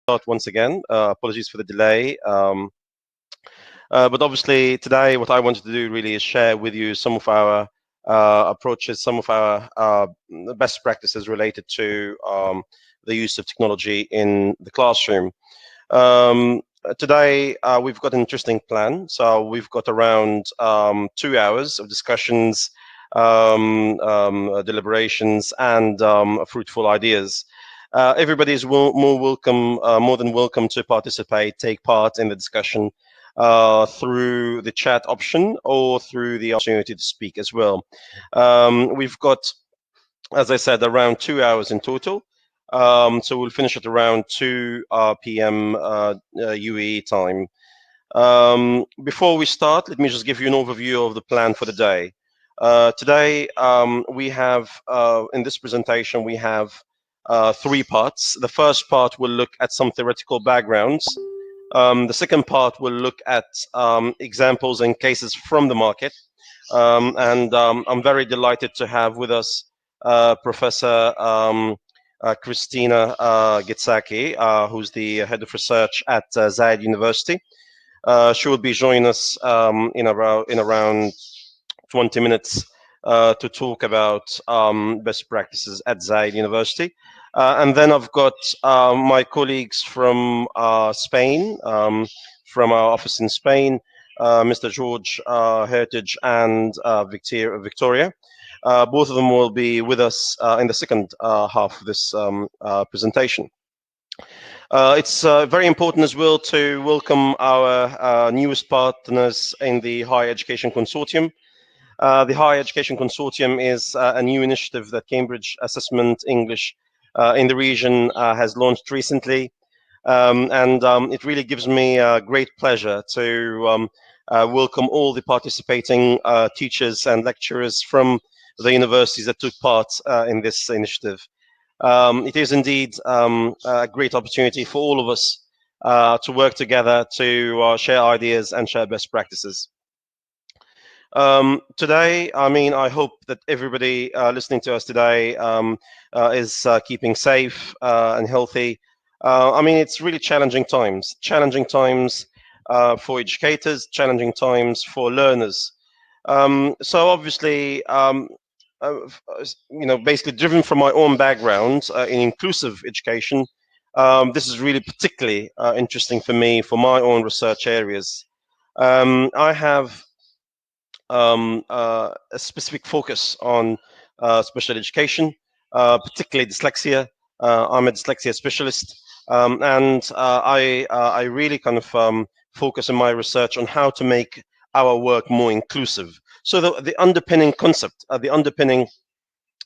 start once again. Apologies for the delay. But obviously today what I wanted to do really is share with you some of our approaches, some of our best practices related to the use of technology in the classroom. Today we've got an interesting plan. So we've got around 2 hours of discussions, deliberations, and fruitful ideas. Everybody is more than welcome to participate, take part in the discussion through the chat option or through the opportunity to speak as well. We've got, as I said, around 2 hours in total. So we'll finish at around 2 p.m. UAE time. Before we start, let me just give you an overview of the plan for the day. Today, we have, in this presentation, we have 3 parts. The first part will look at some theoretical backgrounds. The second part will look at examples and cases from the market. I'm very delighted to have with us Professor Christina who's the head of research at Zayed University. She will be joining us in around 20 minutes to talk about best practices at Zayed University. And then I've got my colleagues from Spain, from our office in Spain, Mr. George Heritage and Victoria. Both of them will be with us in the second half of this presentation. It's very important as well to welcome our newest partners in the Higher Education Consortium. The Higher Education Consortium is a new initiative that Cambridge Assessment English in the region has launched recently. It really gives me great pleasure to welcome all the participating teachers and lecturers from the universities that took part in this initiative. It is indeed a great opportunity for all of us to work together to share ideas and share best practices. Today, I hope that everybody listening to us today is keeping safe and healthy. It's really challenging times for educators, challenging times for learners. So obviously, basically driven from my own background in inclusive education, this is really particularly interesting for me for my own research areas. I have a specific focus on special education, particularly dyslexia. I'm a dyslexia specialist, I really kind of focus in my research on how to make our work more inclusive. So the underpinning concept, the underpinning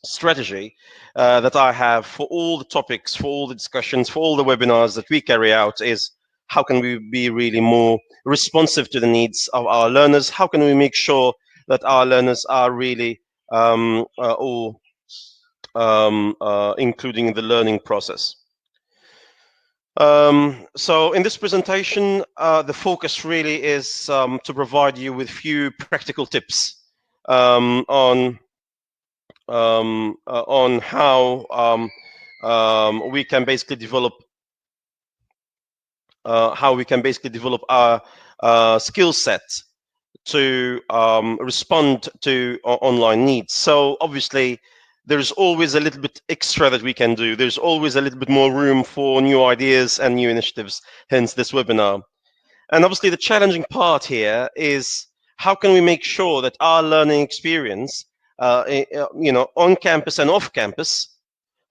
strategy that I have for all the topics, for all the discussions, for all the webinars that we carry out is how can we be really more responsive to the needs of our learners? How can we make sure that our learners are really all including in the learning process? So in this presentation, the focus really is to provide you with few practical tips on how we can basically develop our skill set to respond to online needs. So obviously, there's always a little bit extra that we can do. There's always a little bit more room for new ideas and new initiatives, hence this webinar. And obviously the challenging part here is how can we make sure that our learning experience, on campus and off campus,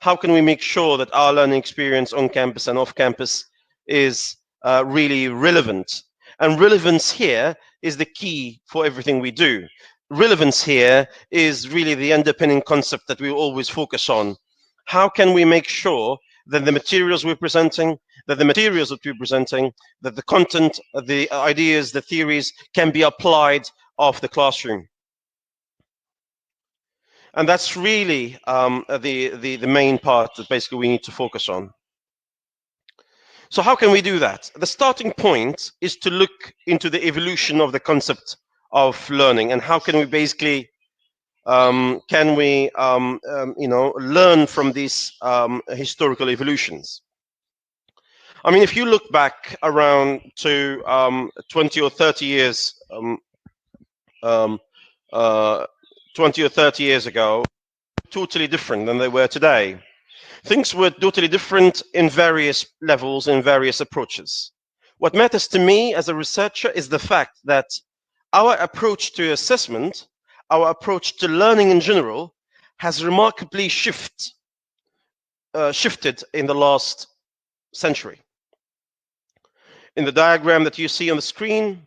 how can we make sure that our learning experience on campus and off campus is really relevant? And relevance here is the key for everything we do. Relevance here is really the underpinning concept that we always focus on. How can we make sure that the materials we're presenting, that the content, the ideas, the theories can be applied off the classroom? And that's really the main part that basically we need to focus on. So how can we do that? The starting point is to look into the evolution of the concept of learning, and how can we basically learn from these historical evolutions. I mean, if you look back around to 20 or 30 years, um, uh, 20 or 30 years ago, totally different than they were today. Things were totally different in various levels, in various approaches. What matters to me as a researcher is the fact that our approach to assessment, our approach to learning in general, has remarkably shifted in the last century. In the diagram that you see on the screen,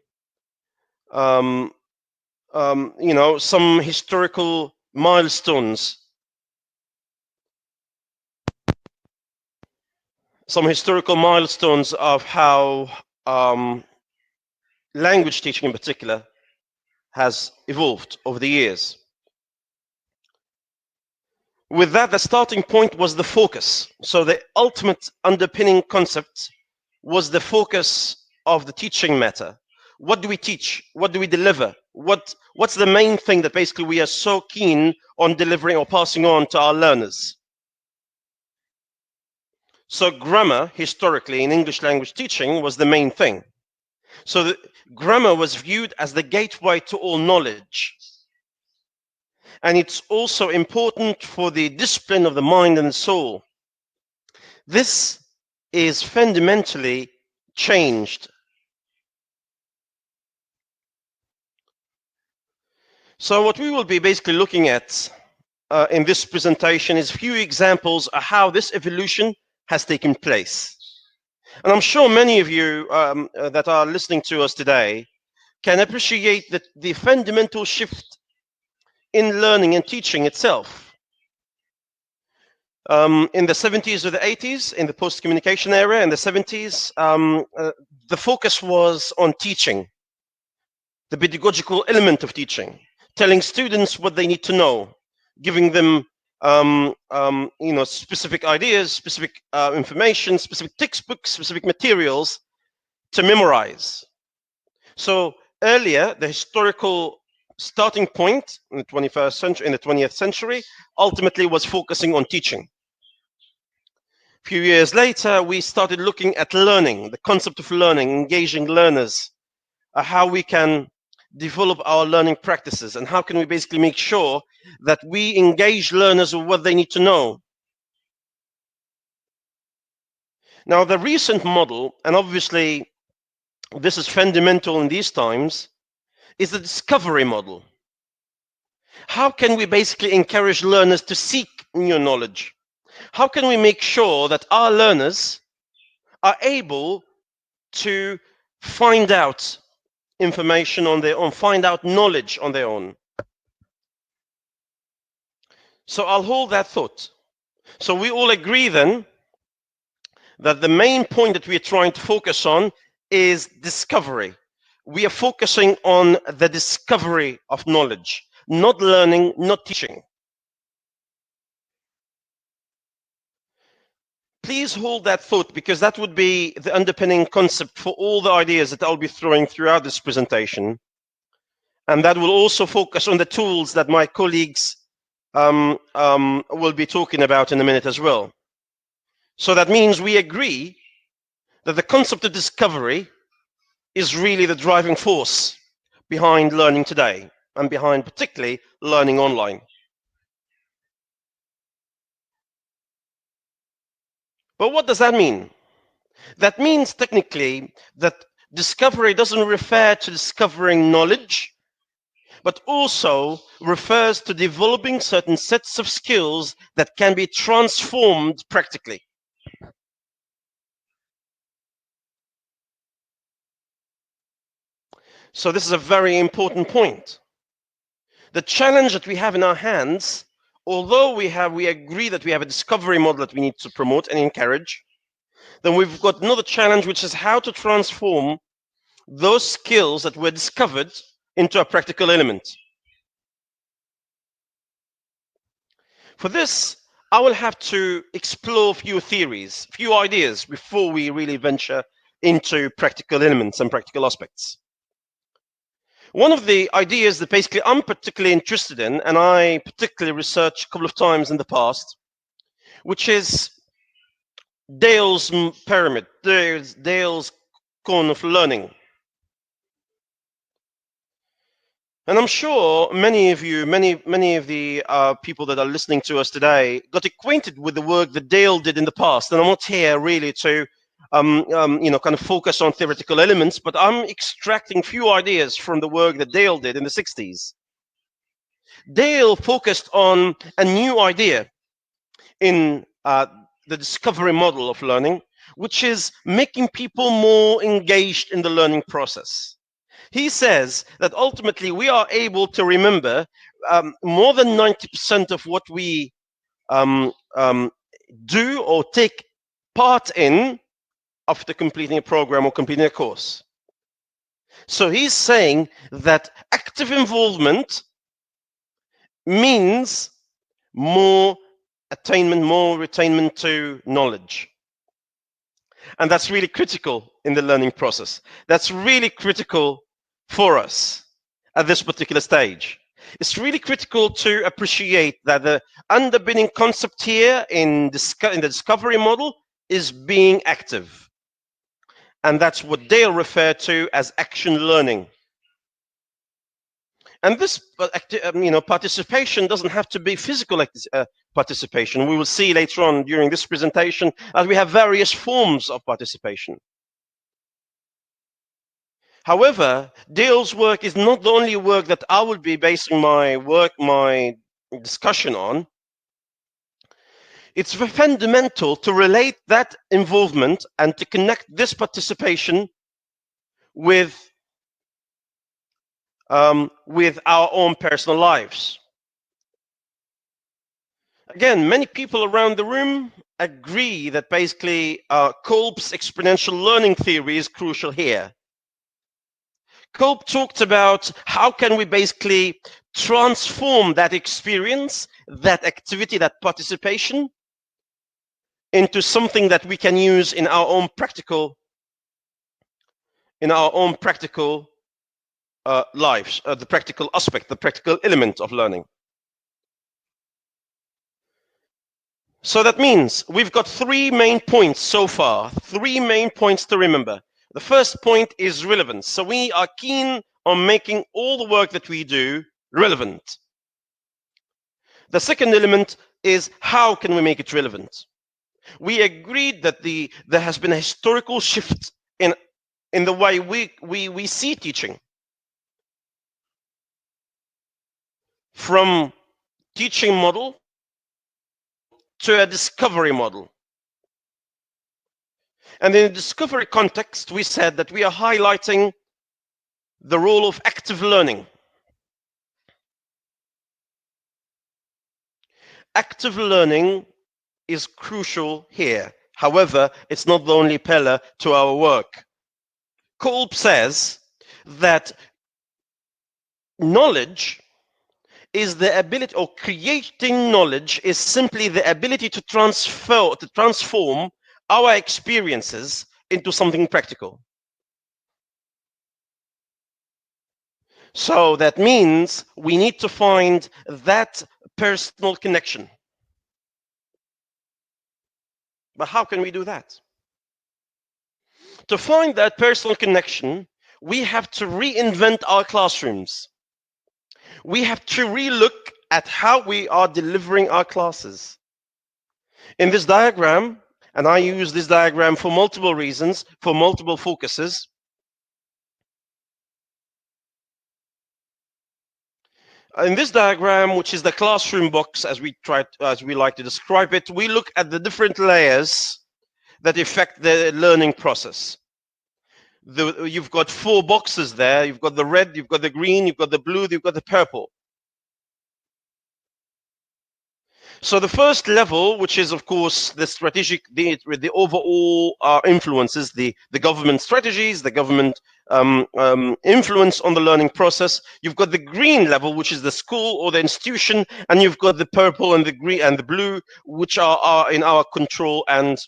some historical milestones, of how language teaching in particular has evolved over the years. With that, the starting point was the focus. So the ultimate underpinning concept was the focus of the teaching matter. What do we teach? What do we deliver? What's the main thing that basically we are so keen on delivering or passing on to our learners? So grammar, historically, in English language teaching, was the main thing. So the grammar was viewed as the gateway to all knowledge. And it's also important for the discipline of the mind and the soul. This is fundamentally changed. So what we will be basically looking at in this presentation is a few examples of how this evolution has taken place. And I'm sure many of you that are listening to us today can appreciate the fundamental shift in learning and teaching itself. In the 70s or the 80s, in the post-communication era, in the 70s, the focus was on teaching, the pedagogical element of teaching, telling students what they need to know, giving them specific ideas, specific information, specific textbooks, specific materials to memorize. So earlier, the historical starting point in the 21st century, in the 20th century, ultimately was focusing on teaching. A few years later, we started looking at learning, the concept of learning, engaging learners, how we can develop our learning practices, and how can we basically make sure that we engage learners with what they need to know. Now, the recent model, and obviously this is fundamental in these times, is the discovery model. How can we basically encourage learners to seek new knowledge? How can we make sure that our learners are able to find out information on their own, find out knowledge on their own? So I'll hold that thought. So we all agree then that the main point that we are trying to focus on is discovery. We are focusing on the discovery of knowledge, not learning, not teaching. Please hold that thought, because that would be the underpinning concept for all the ideas that I'll be throwing throughout this presentation. And that will also focus on the tools that my colleagues will be talking about in a minute as well. So that means we agree that the concept of discovery is really the driving force behind learning today, and behind particularly learning online. But what does that mean? That means technically that discovery doesn't refer to discovering knowledge, but also refers to developing certain sets of skills that can be transformed practically. So this is a very important point. The challenge that we have in our hands, although we agree that we have a discovery model that we need to promote and encourage, then we've got another challenge, which is how to transform those skills that were discovered into a practical element. For this, I will have to explore a few theories, a few ideas before we really venture into practical elements and practical aspects. One of the ideas that basically I'm particularly interested in, and I particularly researched a couple of times in the past, which is Dale's pyramid, Dale's cone of learning. And I'm sure many of you, many of the people that are listening to us today got acquainted with the work that Dale did in the past. And I'm not here really to, kind of focus on theoretical elements, but I'm extracting few ideas from the work that Dale did in the 60s. Dale focused on a new idea in the discovery model of learning, which is making people more engaged in the learning process. He says that ultimately we are able to remember more than 90% of what we do or take part in after completing a program or completing a course. So he's saying that active involvement means more attainment, more retainment to knowledge. And that's really critical in the learning process. That's really critical for us at this particular stage. It's really critical to appreciate that the underpinning concept here in the discovery model is being active. And that's what Dale referred to as action learning. And this participation doesn't have to be physical participation. We will see later on during this presentation that we have various forms of participation. However, Dale's work is not the only work that I will be basing my discussion on. It's fundamental to relate that involvement and to connect this participation with our own personal lives. Again, many people around the room agree that basically Kolb's exponential learning theory is crucial here. Kolb talked about how can we basically transform that experience, that activity, that participation into something that we can use in our own practical lives, the practical aspect, the practical element of learning. So that means we've got 3 main points so far, 3 main points to remember. The first point is relevance. So we are keen on making all the work that we do relevant. The second element is how can we make it relevant? We agreed that there has been a historical shift in the way we see teaching. From teaching model to a discovery model. And in the discovery context, we said that we are highlighting the role of active learning. Active learning is crucial here. However, it's not the only pillar to our work. Kolb says that knowledge is the ability, or creating knowledge is simply the ability to transform our experiences into something practical. So that means we need to find that personal connection. But how can we do that? To find that personal connection, we have to reinvent our classrooms. We have to relook at how we are delivering our classes. In this diagram, and I use this diagram for multiple reasons, for multiple focuses. In this diagram, which is the classroom box, as we like to describe it, we look at the different layers that affect the learning process. You've got 4 boxes there. You've got the red, you've got the green, you've got the blue, you've got the purple. So the first level, which is of course the strategic, the overall influences, the government strategies, the government influence on the learning process. You've got the green level, which is the school or the institution, and you've got the purple and the green and the blue, which are in our control and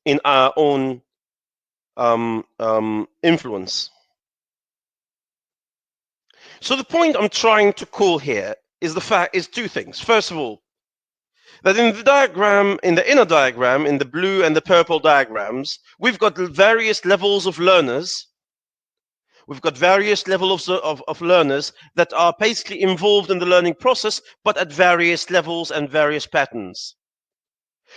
in our own influence. So the point I'm trying to call here is 2 things. First of all, that in the diagram, in the inner diagram, in the blue and the purple diagrams, we've got various levels of learners. We've got various levels of learners that are basically involved in the learning process, but at various levels and various patterns.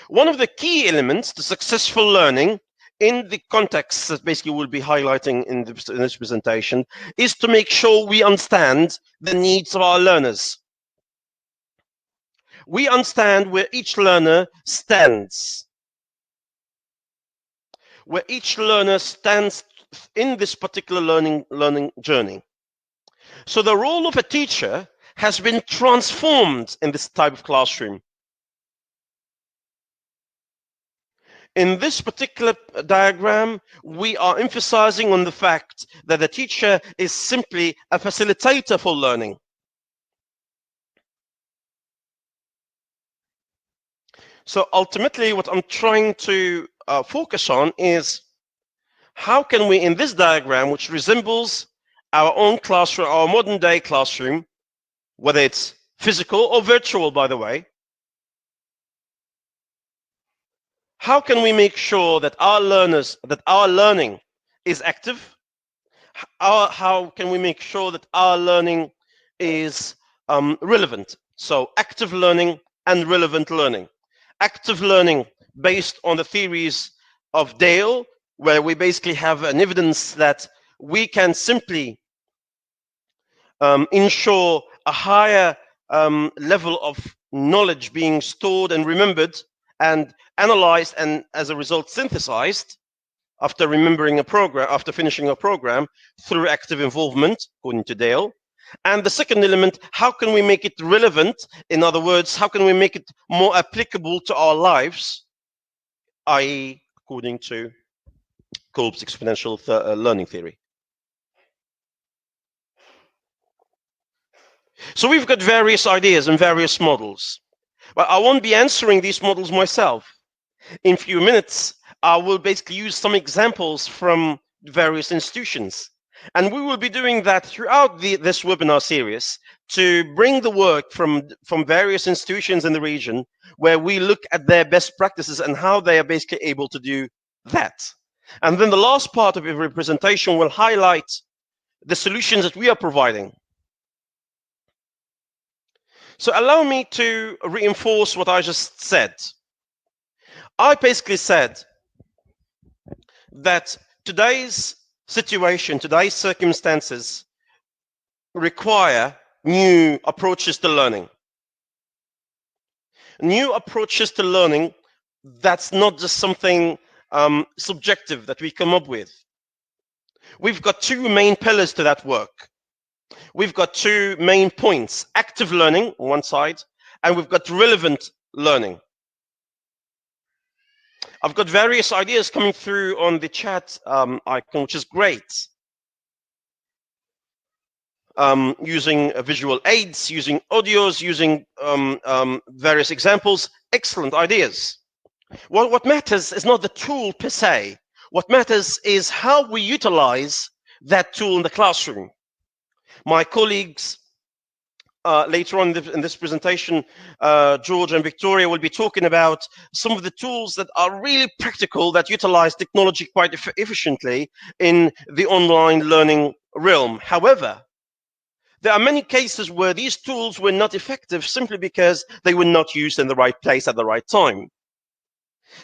One of the key elements to successful learning in the context that basically we'll be highlighting in this presentation is to make sure we understand the needs of our learners. We understand where each learner stands, where each learner stands in this particular learning journey. So the role of a teacher has been transformed in this type of classroom. In this particular diagram, we are emphasizing on the fact that the teacher is simply a facilitator for learning. So ultimately, what I'm trying to focus on is how can we, in this diagram, which resembles our own classroom, our modern day classroom, whether it's physical or virtual, by the way, how can we make sure that our learning is active? How can we make sure that our learning is relevant? So active learning and relevant learning. Active learning based on the theories of Dale, where we basically have an evidence that we can simply ensure a higher level of knowledge being stored and remembered and analyzed and as a result synthesized after remembering a program, after finishing a program through active involvement, according to Dale. And the second element, how can we make it relevant? In other words, how can we make it more applicable to our lives, i.e., according to Kolb's exponential learning theory. So we've got various ideas and various models. But I won't be answering these models myself. In a few minutes, I will basically use some examples from various institutions. And we will be doing that throughout this webinar series to bring the work from various institutions in the region where we look at their best practices and how they are basically able to do that. And then the last part of every presentation will highlight the solutions that we are providing. So allow me to reinforce what I just said. I basically said that today's situation, today's circumstances require new approaches to learning. New approaches to learning, that's not just something subjective that we come up with. We've got two main pillars to that work. We've got two main points: active learning on one side, and we've got relevant learning. I've got various ideas coming through on the chat icon, which is great. Using visual aids, using audios, using various examples, excellent ideas. Well, what matters is not the tool per se. What matters is how we utilize that tool in the classroom. My colleagues later on in this presentation, George and Victoria will be talking about some of the tools that are really practical, that utilize technology quite efficiently in the online learning realm. However, there are many cases where these tools were not effective simply because they were not used in the right place at the right time.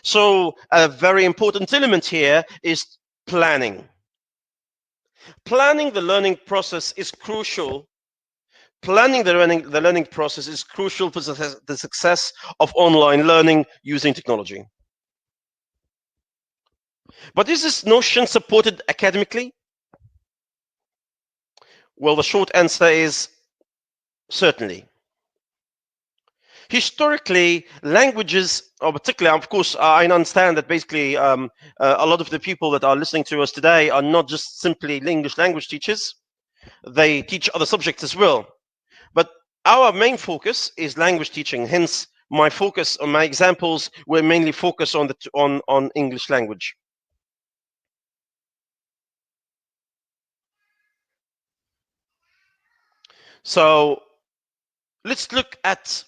So a very important element here is planning. Planning the learning process is crucial. Planning the learning process is crucial for the success of online learning using technology. But is this notion supported academically? Well, the short answer is certainly. Historically, languages, or particularly, of course, I understand that basically a lot of the people that are listening to us today are not just simply English language teachers. They teach other subjects as well. But our main focus is language teaching. Hence, my focus on my examples were mainly focused on English language. So let's look at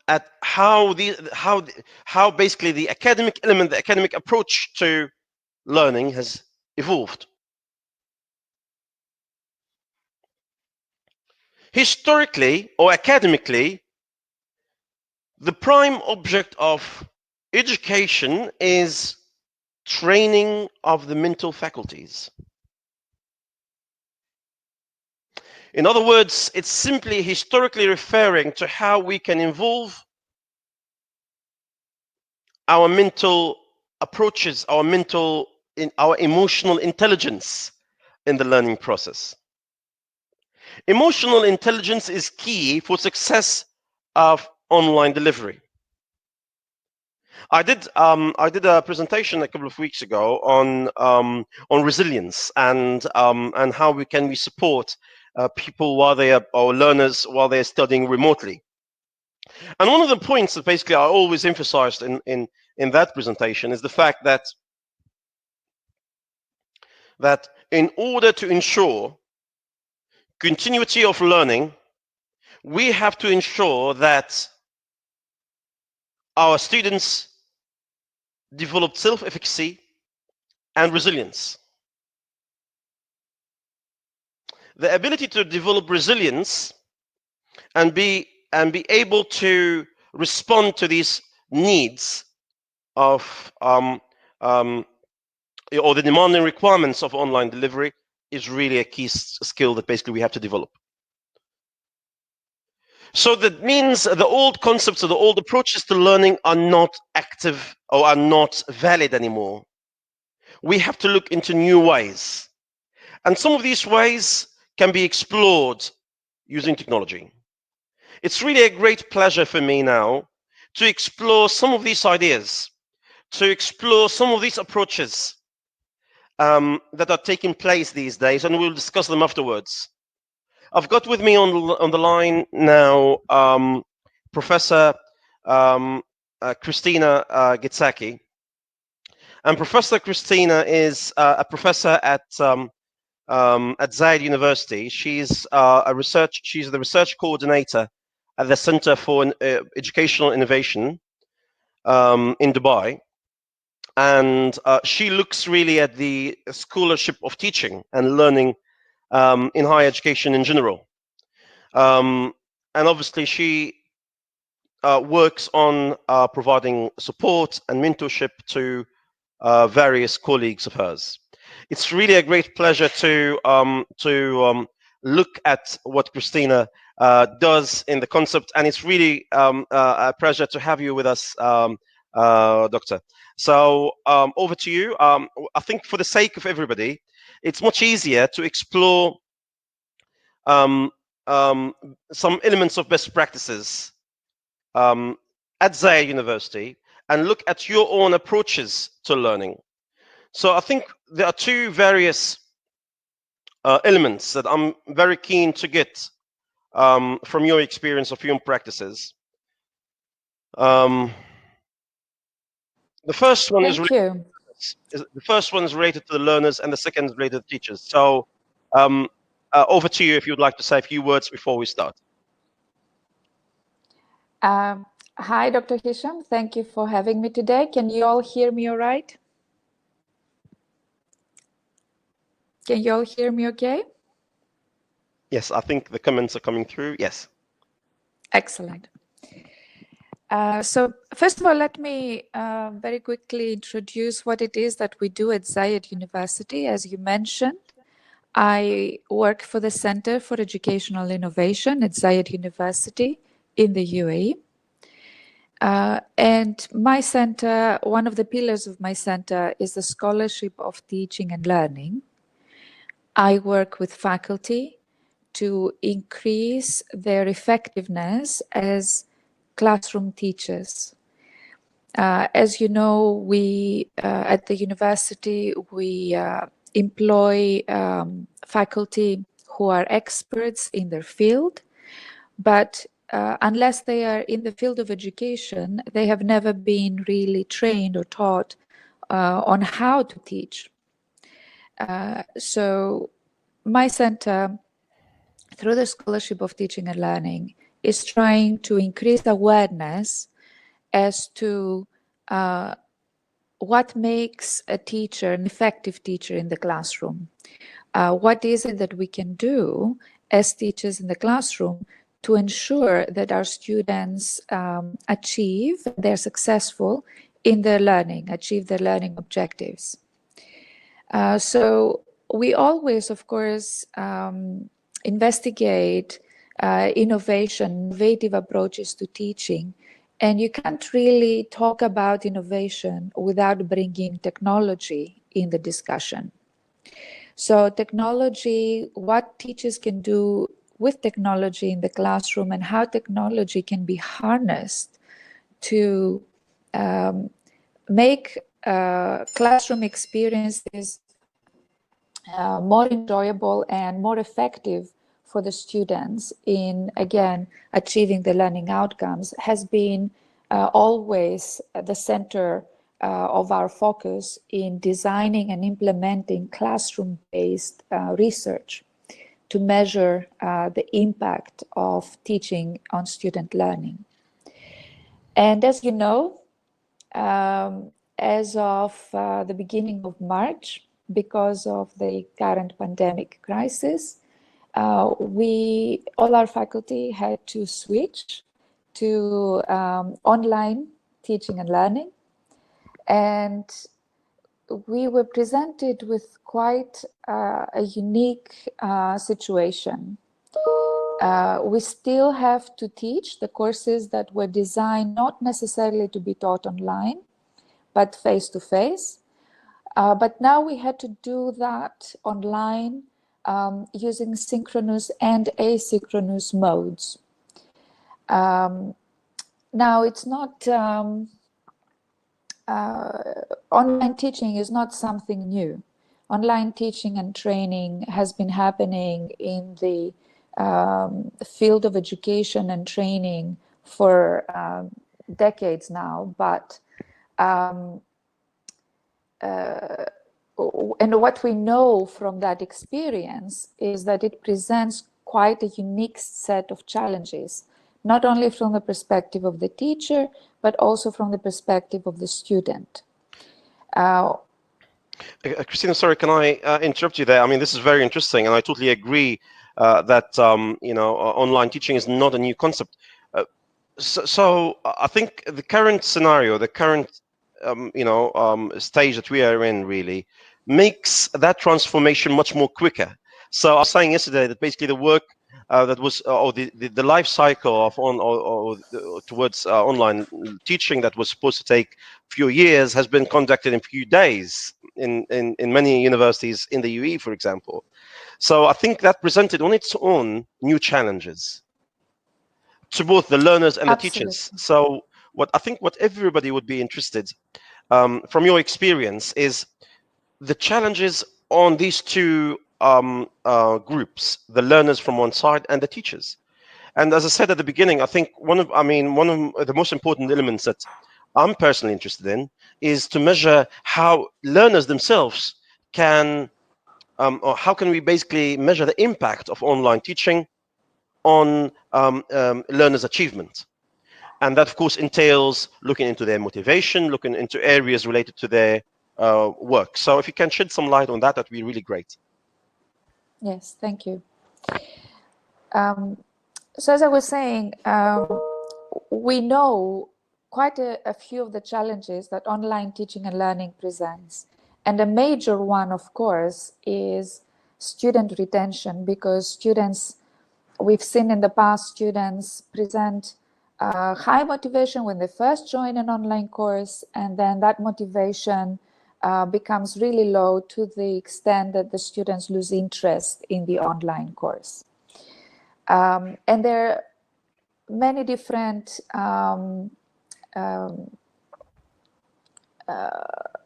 at how basically the academic element, the academic approach to learning has evolved. Historically or academically, the prime object of education is training of the mental faculties. In other words, it's simply historically referring to how we can involve our mental approaches, our emotional intelligence in the learning process. Emotional intelligence is key for success of online delivery. I did a presentation a couple of weeks ago on resilience and how we support people while they are, or learners while they're studying remotely. And one of the points that basically I always emphasized in that presentation is the fact that in order to ensure continuity of learning, we have to ensure that our students develop self-efficacy and resilience. The ability to develop resilience and be able to respond to these needs of or the demanding requirements of online delivery is really a key skill that basically we have to develop. So that means the old concepts or the old approaches to learning are not active or are not valid anymore. We have to look into new ways. And some of these ways can be explored using technology. It's really a great pleasure for me now to explore some of these ideas, to explore some of these approaches that are taking place these days, and we'll discuss them afterwards. I've got with me on the line now Professor Christina Gitsaki. And Professor Christina is a professor at Zayed University. She's the research coordinator at the Center for Educational Innovation in Dubai. And she looks really at the scholarship of teaching and learning in higher education in general. And obviously she works on providing support and mentorship to various colleagues of hers. It's really a great pleasure to look at what Christina does in the concept, and it's really a pleasure to have you with us, Doctor. So over to you. I think for the sake of everybody, it's much easier to explore some elements of best practices at Zayed University and look at your own approaches to learning. So I think there are two various elements that I'm very keen to get from your experience of your own practices. The first one is related to the learners, and the second is related to teachers. So over to you if you'd like to say a few words before we start. Hi, Dr. Hisham. Thank you for having me today. Can you all hear me all right? Can you all hear me okay? Yes, I think the comments are coming through. Yes. Excellent. So first of all, let me very quickly introduce what it is that we do at Zayed University. As you mentioned, I work for the Center for Educational Innovation at Zayed University in the UAE. And my center, one of the pillars of my center is the scholarship of teaching and learning. I work with faculty to increase their effectiveness as classroom teachers. As you know, we at the university, we employ faculty who are experts in their field, but unless they are in the field of education, they have never been really trained or taught on how to teach. So my center, through the Scholarship of Teaching and Learning, is trying to increase awareness as to what makes a teacher an effective teacher in the classroom. What is it that we can do as teachers in the classroom to ensure that our students achieve, they're successful in their learning, achieve their learning objectives. So we always, of course, investigate innovative approaches to teaching. And you can't really talk about innovation without bringing technology in the discussion. So technology, what teachers can do with technology in the classroom and how technology can be harnessed to make classroom experiences more enjoyable and more effective for the students in, again, achieving the learning outcomes has been always at the center of our focus in designing and implementing classroom-based research to measure the impact of teaching on student learning. And as you know, as of the beginning of March, because of the current pandemic crisis, all our faculty had to switch to online teaching and learning. And we were presented with quite a unique situation. We still have to teach the courses that were designed not necessarily to be taught online, but face-to-face. But now we had to do that online using synchronous and asynchronous modes. Now, it's not, online teaching is not something new. Online teaching and training has been happening in the field of education and training for decades now, but and what we know from that experience is that it presents quite a unique set of challenges, not only from the perspective of the teacher, but also from the perspective of the student. Christina, sorry, can I interrupt you there? I mean, this is very interesting, and I totally agree that online teaching is not a new concept. So I think the current scenario, the current stage that we are in, really makes that transformation much more quicker. So I was saying yesterday that basically the work that was, or the life cycle of towards online teaching that was supposed to take a few years has been conducted in a few days in many universities in the UAE, for example. So I think that presented on its own new challenges to both the learners and the teachers. So what everybody would be interested from your experience is the challenges on these two groups, the learners from one side and the teachers. And as I said at the beginning, I think one of the most important elements that I'm personally interested in is to measure how learners themselves can, or how can we basically measure the impact of online teaching on learners' achievement. And that, of course, entails looking into their motivation, looking into areas related to their work. So if you can shed some light on that, that'd be really great. Yes, thank you. So as I was saying, we know quite a few of the challenges that online teaching and learning presents. And a major one, of course, is student retention, because students, we've seen in the past, students present high motivation when they first join an online course, and then that motivation becomes really low to the extent that the students lose interest in the online course. And there are many different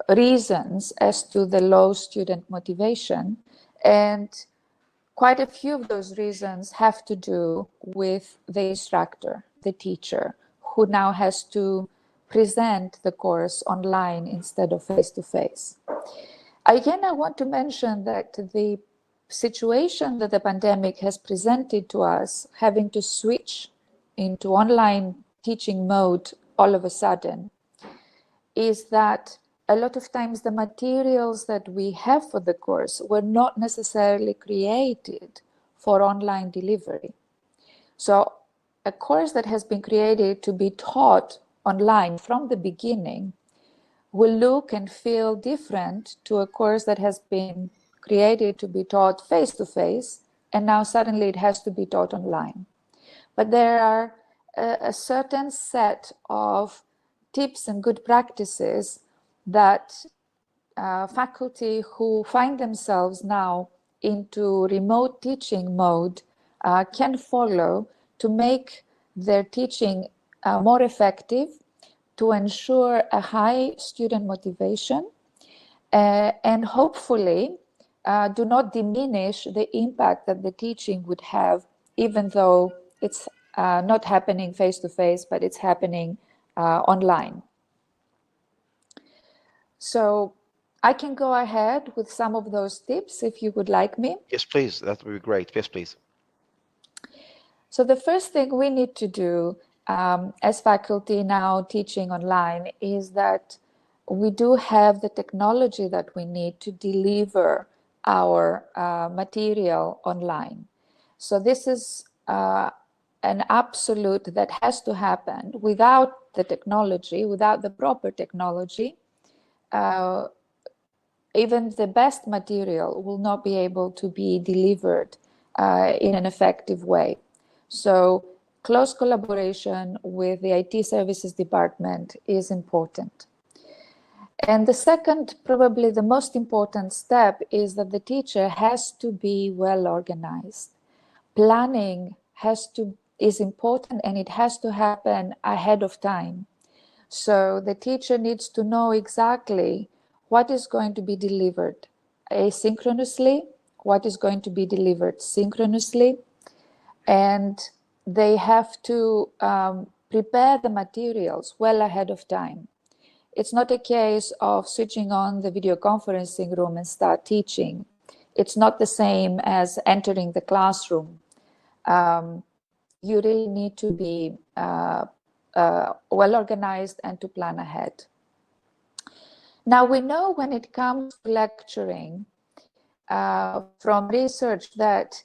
reasons as to the low student motivation, and quite a few of those reasons have to do with the instructor, the teacher, who now has to present the course online instead of face-to-face. Again, I want to mention that the situation that the pandemic has presented to us, having to switch into online teaching mode all of a sudden is that a lot of times the materials that we have for the course were not necessarily created for online delivery. So a course that has been created to be taught online from the beginning will look and feel different to a course that has been created to be taught face-to-face, and now suddenly it has to be taught online. But there are a certain set of tips and good practices that faculty who find themselves now into remote teaching mode can follow to make their teaching more effective, to ensure a high student motivation, and hopefully do not diminish the impact that the teaching would have, even though it's not happening face-to-face, but it's happening online. So I can go ahead with some of those tips if you would like me. Yes, please. That would be great. Yes, please. So the first thing we need to do as faculty now teaching online is that we do have the technology that we need to deliver our material online. So this is an absolute that has to happen. Without the technology, without the proper technology, even the best material will not be able to be delivered in an effective way. So close collaboration with the IT services department is important. And the second, probably the most important step, is that the teacher has to be well organized. Planning is important, and it has to happen ahead of time. So the teacher needs to know exactly what is going to be delivered asynchronously, what is going to be delivered synchronously, and they have to prepare the materials well ahead of time. It's not a case of switching on the video conferencing room and start teaching. It's not the same as entering the classroom. You really need to be well organized and to plan ahead. Now, we know when it comes to lecturing from research that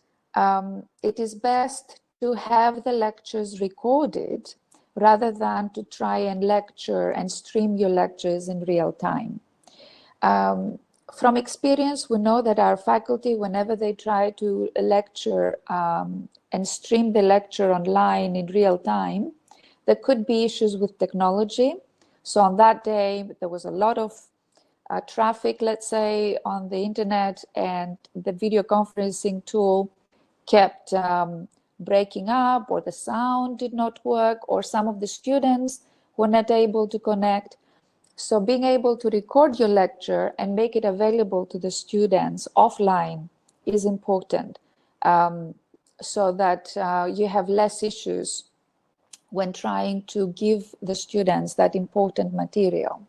it is best to have the lectures recorded rather than to try and lecture and stream your lectures in real time. From experience, we know that our faculty, whenever they try to lecture and stream the lecture online in real time, there could be issues with technology. So on that day, there was a lot of traffic, let's say, on the internet, and the video conferencing tool kept breaking up, or the sound did not work, or some of the students were not able to connect. So being able to record your lecture and make it available to the students offline is important, so that you have less issues when trying to give the students that important material.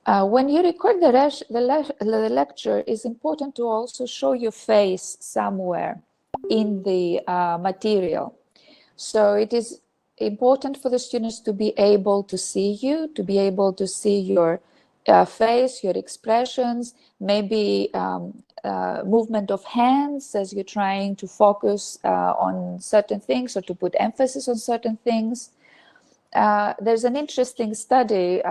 When you record the lecture, it's important to also show your face somewhere in the material. So it is important for the students to be able to see you, to be able to see your face, your expressions, maybe movement of hands as you're trying to focus on certain things or to put emphasis on certain things. There's an interesting study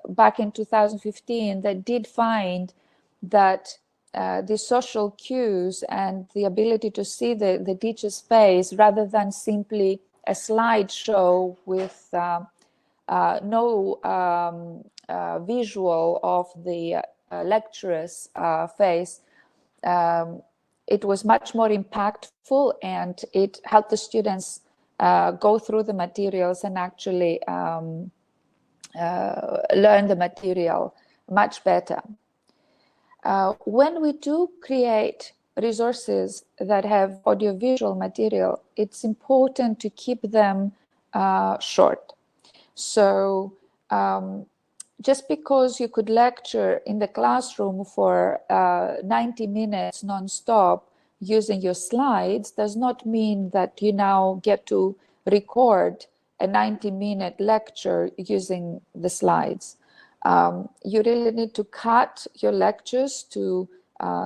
back in 2015 that did find that the social cues and the ability to see the teacher's face rather than simply a slideshow with no visual of the lecturer's face, it was much more impactful, and it helped the students go through the materials and actually learn the material much better. When we do create resources that have audiovisual material, it's important to keep them short. So just because you could lecture in the classroom for 90 minutes non-stop using your slides does not mean that you now get to record a 90-minute lecture using the slides. You really need to cut your lectures to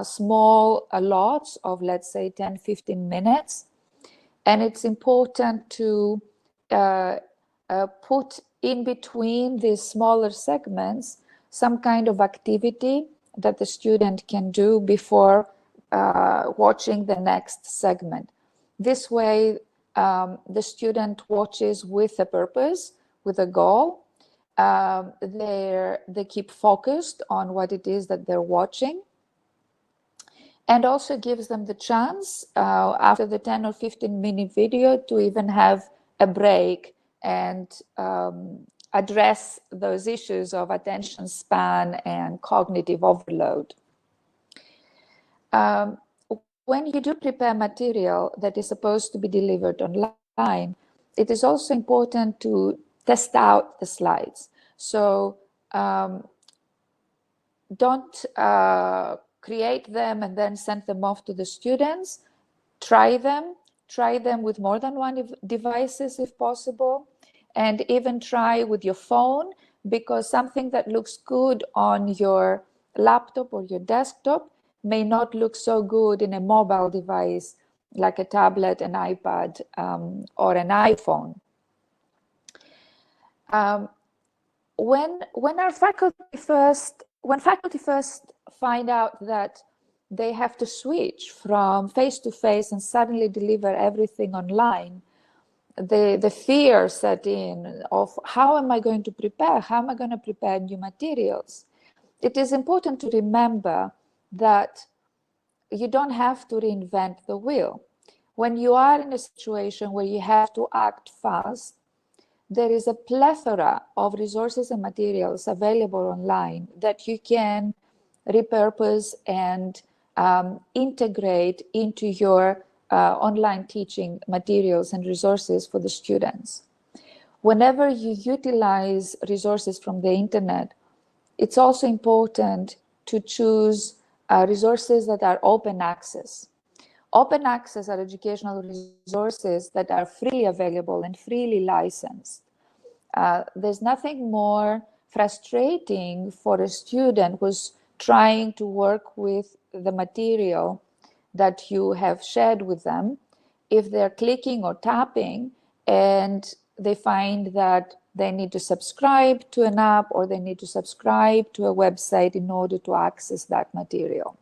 small lots of, let's say, 10, 15 minutes. And it's important to put in between these smaller segments some kind of activity that the student can do before watching the next segment. This way, the student watches with a purpose, with a goal. They keep focused on what it is that they're watching, and also gives them the chance after the 10 or 15-minute video to even have a break and address those issues of attention span and cognitive overload. When you do prepare material that is supposed to be delivered online, it is also important to test out the slides. So don't create them and then send them off to the students. Try them with more than one devices if possible, and even try with your phone, because something that looks good on your laptop or your desktop may not look so good in a mobile device like a tablet, an iPad, or an iPhone. When faculty first find out that they have to switch from face-to-face and suddenly deliver everything online, the fear set in of how am I going to prepare? How am I going to prepare new materials? It is important to remember that you don't have to reinvent the wheel. When you are in a situation where you have to act fast, there is a plethora of resources and materials available online that you can repurpose and integrate into your online teaching materials and resources for the students. Whenever you utilize resources from the internet, it's also important to choose resources that are open access. Open access are educational resources that are freely available and freely licensed. There's nothing more frustrating for a student who's trying to work with the material that you have shared with them if they're clicking or tapping and they find that they need to subscribe to an app or they need to subscribe to a website in order to access that material.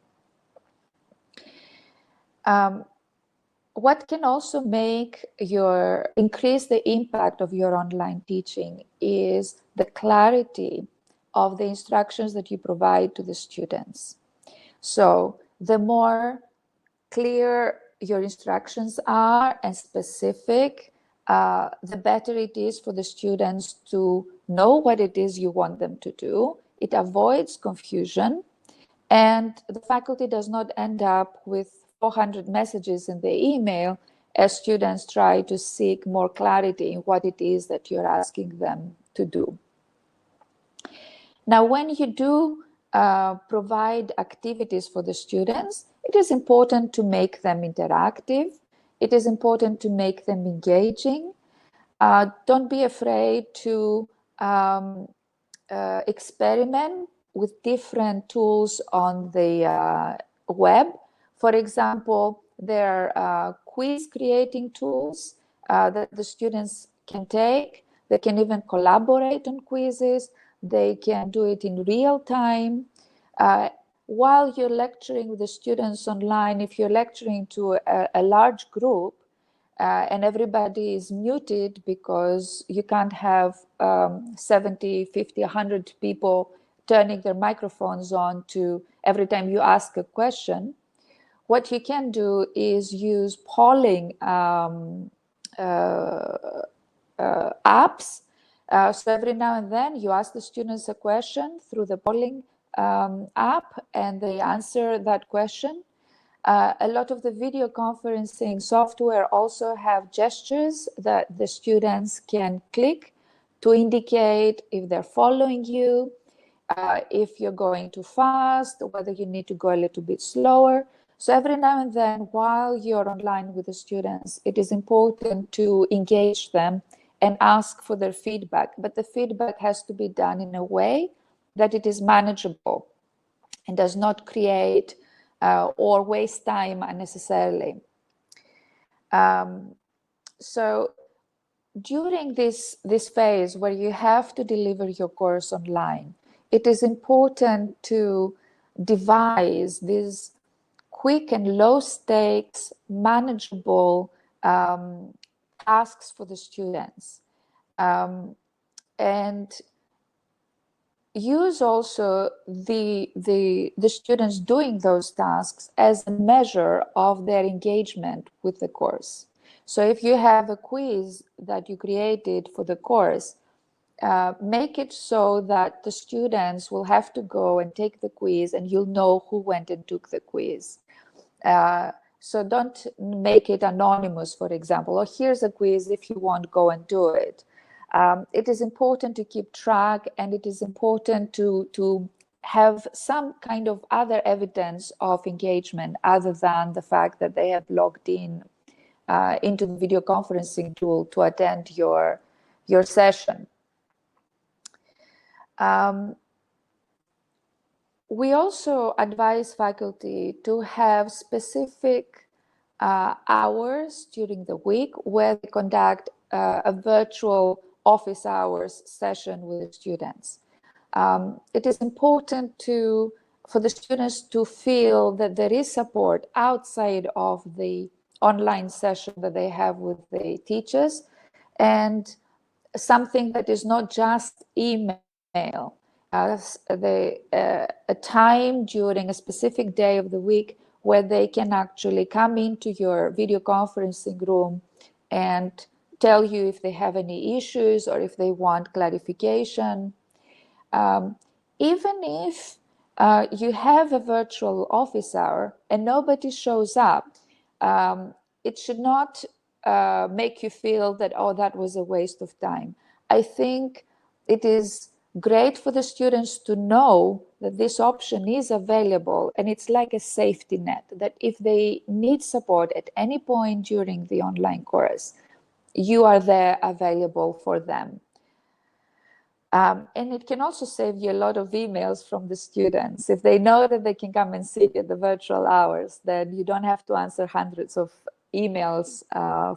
What can also increase the impact of your online teaching is the clarity of the instructions that you provide to the students. So the more clear your instructions are and specific, the better it is for the students to know what it is you want them to do. It avoids confusion, and the faculty does not end up with 400 messages in the email as students try to seek more clarity in what it is that you're asking them to do. Now, when you do provide activities for the students, it is important to make them interactive. It is important to make them engaging. Don't be afraid to experiment with different tools on the web. For example, there are quiz creating tools that the students can take. They can even collaborate on quizzes. They can do it in real time. While you're lecturing with the students online, if you're lecturing to a large group and everybody is muted because you can't have 70, 50, 100 people turning their microphones on to every time you ask a question, what you can do is use polling apps. So every now and then you ask the students a question through the polling app and they answer that question. A lot of the video conferencing software also have gestures that the students can click to indicate if they're following you, if you're going too fast, whether you need to go a little bit slower. So every now and then, while you're online with the students, it is important to engage them and ask for their feedback. But the feedback has to be done in a way that it is manageable and does not create or waste time unnecessarily. So during this phase where you have to deliver your course online, it is important to devise these quick and low stakes, manageable tasks for the students. And use also the students doing those tasks as a measure of their engagement with the course. So if you have a quiz that you created for the course, make it so that the students will have to go and take the quiz and you'll know who went and took the quiz. So don't make it anonymous, for example, or here's a quiz, if you want, go and do it. It is important to keep track, and it is important to have some kind of other evidence of engagement other than the fact that they have logged in into the video conferencing tool to attend your session. We also advise faculty to have specific hours during the week where they conduct a virtual office hours session with the students. It is important for the students to feel that there is support outside of the online session that they have with the teachers, and something that is not just email. A time during a specific day of the week where they can actually come into your video conferencing room and tell you if they have any issues or if they want clarification. Even if you have a virtual office hour and nobody shows up, it should not make you feel that, oh, that was a waste of time. I think it is great for the students to know that this option is available, and it's like a safety net, that if they need support at any point during the online course, you are there available for them. And it can also save you a lot of emails from the students. If they know that they can come and sit at the virtual hours, then you don't have to answer hundreds of emails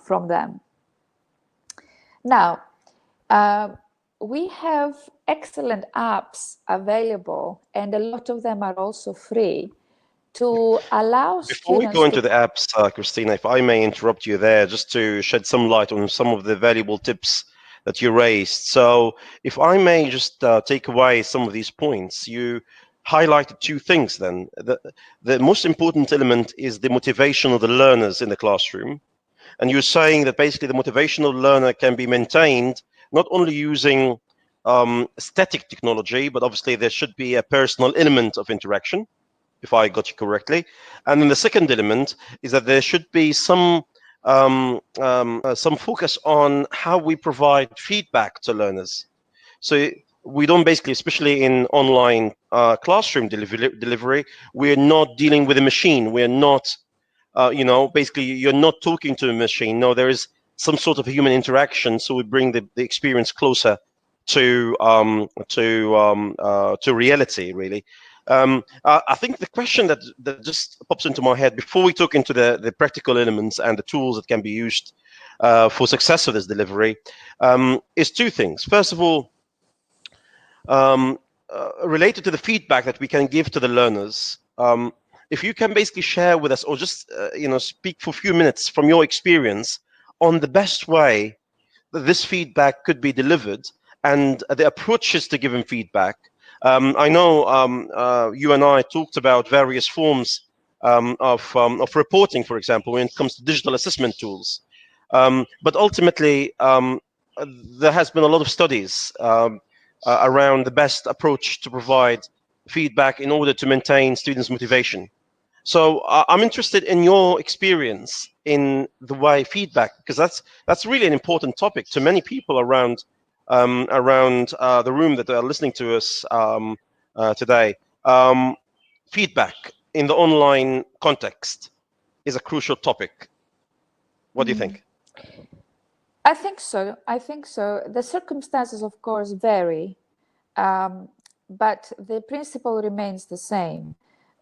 from them. Now, we have excellent apps available, and a lot of them are also free, to allow students. Before we go into the apps, Christina, if I may interrupt you there, just to shed some light on some of the valuable tips that you raised. So if I may just take away some of these points, you highlighted two things then. The most important element is the motivation of the learners in the classroom. And you're saying that basically the motivation of the learner can be maintained not only using static technology, but obviously there should be a personal element of interaction, if I got you correctly. And then the second element is that there should be some focus on how we provide feedback to learners. So we don't basically, especially in online classroom delivery, we're not dealing with a machine. We're not, basically you're not talking to a machine. No, there is some sort of human interaction. So we bring the experience closer to reality, really. I think the question that just pops into my head before we talk into the practical elements and the tools that can be used for success of this delivery is two things. First of all, related to the feedback that we can give to the learners, if you can basically share with us, or just speak for a few minutes from your experience on the best way that this feedback could be delivered and the approaches to giving feedback. I know you and I talked about various forms of reporting, for example, when it comes to digital assessment tools. But ultimately, there has been a lot of studies around the best approach to provide feedback in order to maintain students' motivation. So I'm interested in your experience in the way feedback, because that's really an important topic to many people around the room that are listening to us today. Feedback. in the online context is a crucial topic. What do you think? I think so. I think so. The circumstances, of course, vary, but the principle remains the same.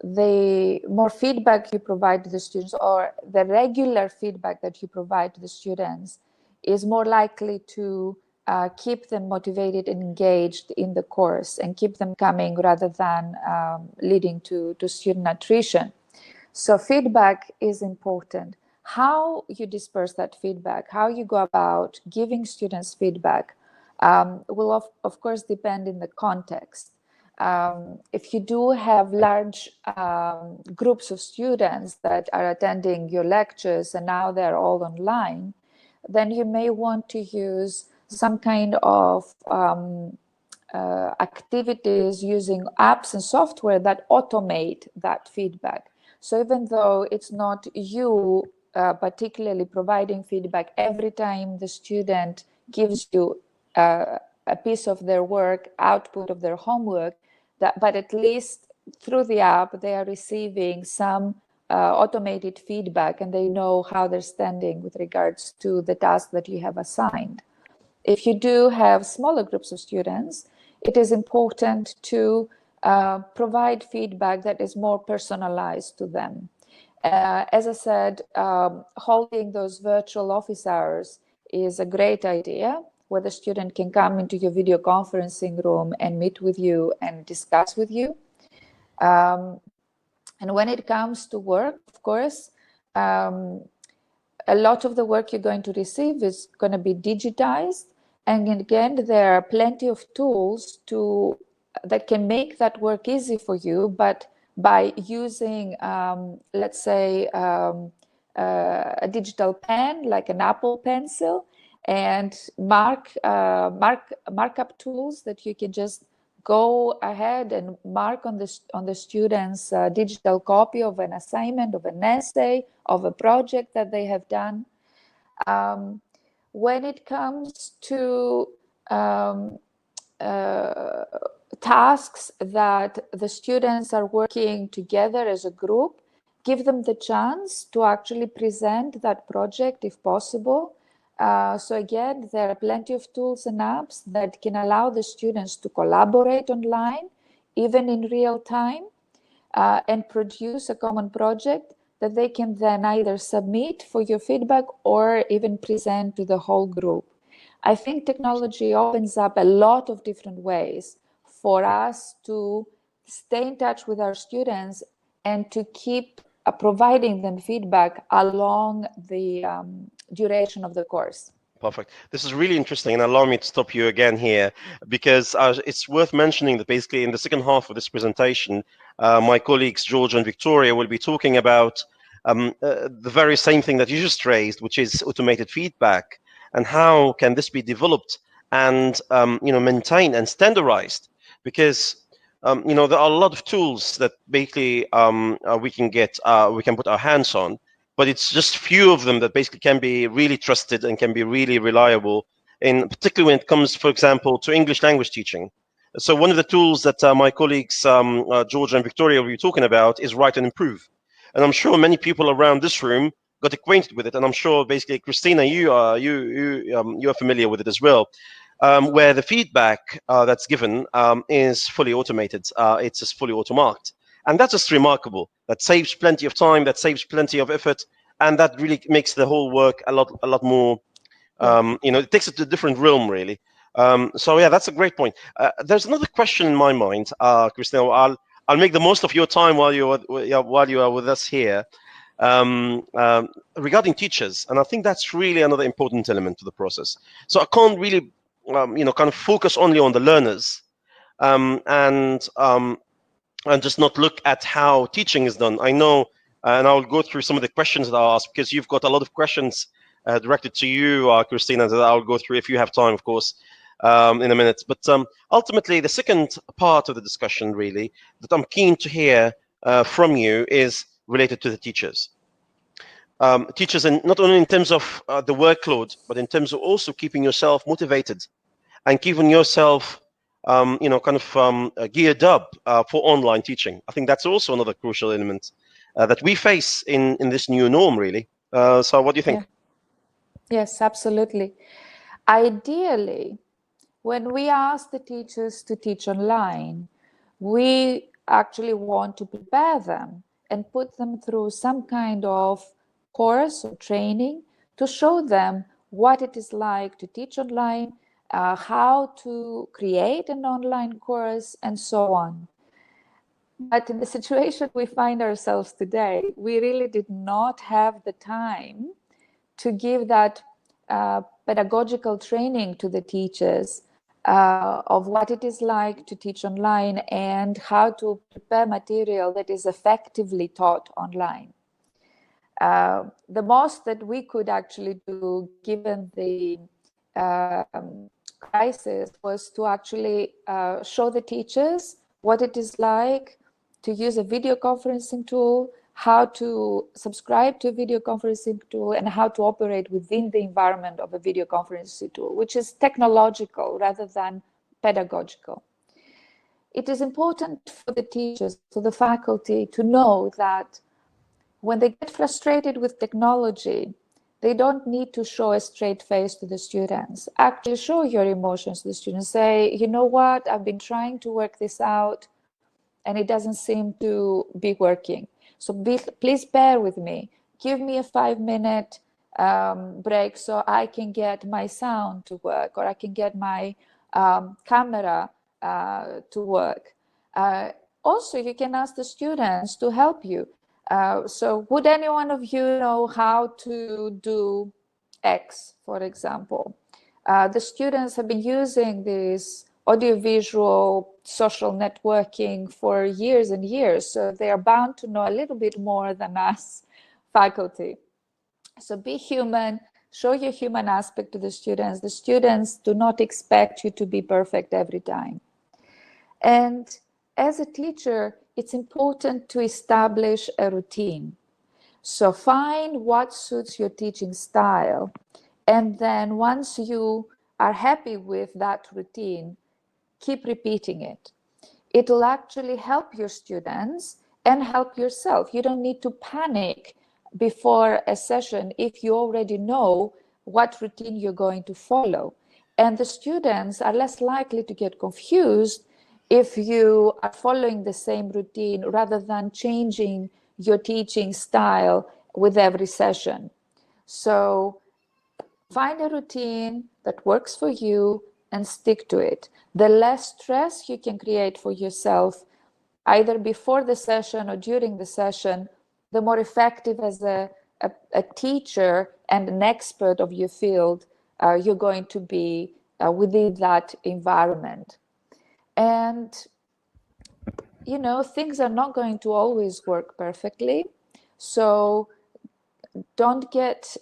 The more feedback you provide to the students, or the regular feedback that you provide to the students, is more likely to keep them motivated and engaged in the course and keep them coming rather than leading to student attrition. So feedback is important. How you disperse that feedback, how you go about giving students feedback will of course depend in the context. If you do have large groups of students that are attending your lectures and now they're all online, then you may want to use some kind of activities using apps and software that automate that feedback. So even though it's not you particularly providing feedback every time the student gives you a piece of their work, output of their homework, but at least through the app, they are receiving some automated feedback and they know how they're standing with regards to the task that you have assigned. If you do have smaller groups of students, it is important to provide feedback that is more personalized to them. As I said, holding those virtual office hours is a great idea, where the student can come into your video conferencing room and meet with you and discuss with you. And when it comes to work, of course, a lot of the work you're going to receive is going to be digitized. And again, there are plenty of tools that can make that work easy for you, but by using, let's say, a digital pen, like an Apple Pencil, and markup tools that you can just go ahead and mark on the student's digital copy of an assignment, of an essay, of a project that they have done. When it comes to tasks that the students are working together as a group, give them the chance to actually present that project if possible. So again, there are plenty of tools and apps that can allow the students to collaborate online, even in real time, and produce a common project that they can then either submit for your feedback or even present to the whole group. I think technology opens up a lot of different ways for us to stay in touch with our students and to keep providing them feedback along the duration of the course. Perfect. This is really interesting, and allow me to stop you again here, because it's worth mentioning that basically in the second half of this presentation, my colleagues George and Victoria will be talking about the very same thing that you just raised, which is automated feedback, and how can this be developed and maintained and standardized, because there are a lot of tools that basically we can put our hands on, but it's just few of them that basically can be really trusted and can be really reliable, in particularly when it comes, for example, to English language teaching. So one of the tools that my colleagues George and Victoria will be talking about is Write and Improve, and I'm sure many people around this room got acquainted with it, and I'm sure basically Christina, you are familiar with it as well, where the feedback that's given is fully automated. It's just fully auto-marked. And that's just remarkable. That saves plenty of time, that saves plenty of effort, and that really makes the whole work a lot more, it takes it to a different realm, really. So yeah, that's a great point. There's another question in my mind, Christina. I'll make the most of your time while you are with us here, regarding teachers, and I think that's really another important element to the process. So I can't really, kind of focus only on the learners, and just not look at how teaching is done. I know, and I'll go through some of the questions that I'll ask, because you've got a lot of questions directed to you, Christina, that I'll go through if you have time, of course, in a minute. But ultimately, the second part of the discussion, really, that I'm keen to hear from you is related to the teachers. Teachers, and not only in terms of the workload, but in terms of also keeping yourself motivated and keeping yourself kind of geared up for online teaching. I think that's also another crucial element that we face in this new norm, really. So what do you think? Yeah. Yes, absolutely. Ideally, when we ask the teachers to teach online, we actually want to prepare them and put them through some kind of course or training to show them what it is like to teach online, how to create an online course, and so on. But in the situation we find ourselves today, we really did not have the time to give that pedagogical training to the teachers of what it is like to teach online and how to prepare material that is effectively taught online. The most that we could actually do, given the crisis, was to actually show the teachers what it is like to use a video conferencing tool, how to subscribe to a video conferencing tool, and how to operate within the environment of a video conferencing tool, which is technological rather than pedagogical. It is important for the teachers, for the faculty, to know that when they get frustrated with technology, they don't need to show a straight face to the students. Actually show your emotions to the students. Say, you know what, I've been trying to work this out and it doesn't seem to be working. So please bear with me. Give me a 5-minute break so I can get my sound to work, or I can get my camera to work. Also, you can ask the students to help you. So would any one of you know how to do X, for example? The students have been using this audiovisual social networking for years and years, so they are bound to know a little bit more than us faculty. So be human, show your human aspect to the students. The students do not expect you to be perfect every time. And as a teacher, it's important to establish a routine. So find what suits your teaching style. And then once you are happy with that routine, keep repeating it. It will actually help your students and help yourself. You don't need to panic before a session if you already know what routine you're going to follow. And the students are less likely to get confused if you are following the same routine rather than changing your teaching style with every session. So find a routine that works for you and stick to it. The less stress you can create for yourself, either before the session or during the session, the more effective as a teacher and an expert of your field you're going to be within that environment. And, you know, things are not going to always work perfectly. So don't get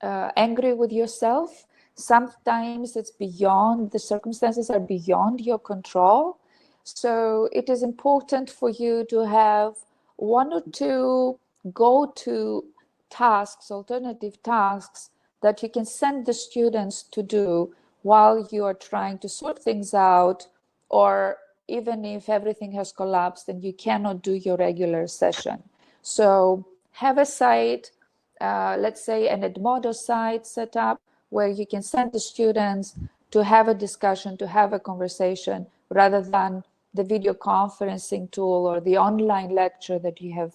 angry with yourself. Sometimes it's beyond, the circumstances are beyond your control. So it is important for you to have 1 or 2 go-to tasks, alternative tasks that you can send the students to do while you are trying to sort things out, or even if everything has collapsed and you cannot do your regular session. So have a site, let's say an Edmodo site set up where you can send the students to have a discussion, to have a conversation, rather than the video conferencing tool or the online lecture that you have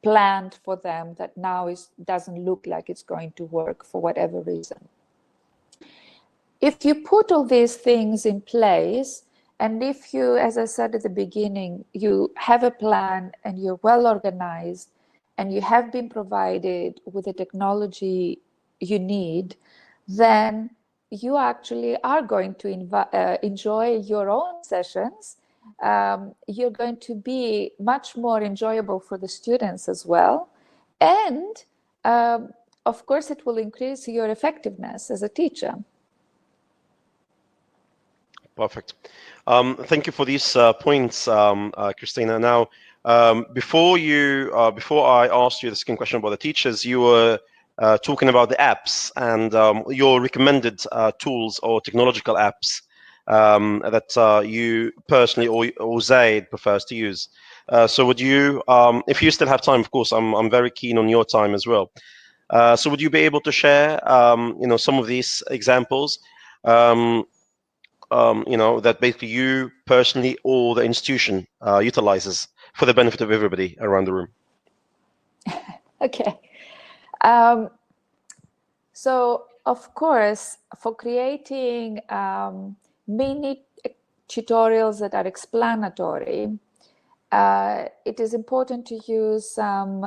planned for them that now doesn't look like it's going to work for whatever reason. If you put all these things in place, and if you, as I said at the beginning, you have a plan and you're well organized, and you have been provided with the technology you need, then you actually are going to enjoy your own sessions. You're going to be much more enjoyable for the students as well. And of course, it will increase your effectiveness as a teacher. Perfect. Thank you for these points, Christina. Now, before I asked you the second question about the teachers, you were talking about the apps and your recommended tools or technological apps that you personally or Zaid prefers to use. So would you, if you still have time, of course, I'm very keen on your time as well. So would you be able to share, some of these examples, that basically you personally or the institution utilizes for the benefit of everybody around the room? Okay. Um, so, of course, for creating mini tutorials that are explanatory, it is important to use some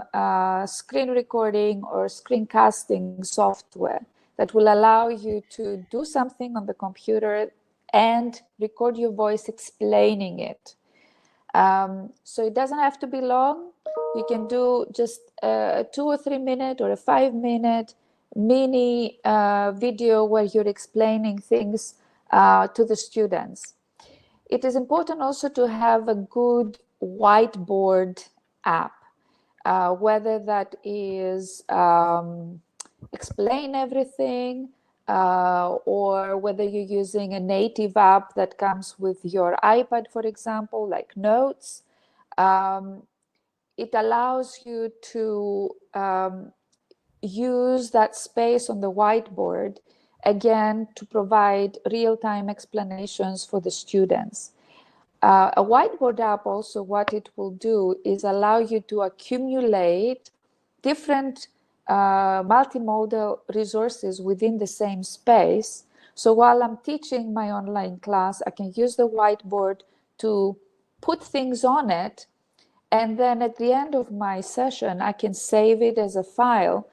screen recording or screencasting software that will allow you to do something on the computer and record your voice explaining it. So it doesn't have to be long. You can do just a 2 or 3 minute or a 5-minute mini video where you're explaining things to the students. It is important also to have a good whiteboard app, whether that is explain everything, or whether you're using a native app that comes with your iPad, for example, like Notes. It allows you to use that space on the whiteboard, again, to provide real-time explanations for the students. A whiteboard app also, what it will do is allow you to accumulate different multimodal resources within the same space. So while I'm teaching my online class, I can use the whiteboard to put things on it. And then at the end of my session, I can save it as a file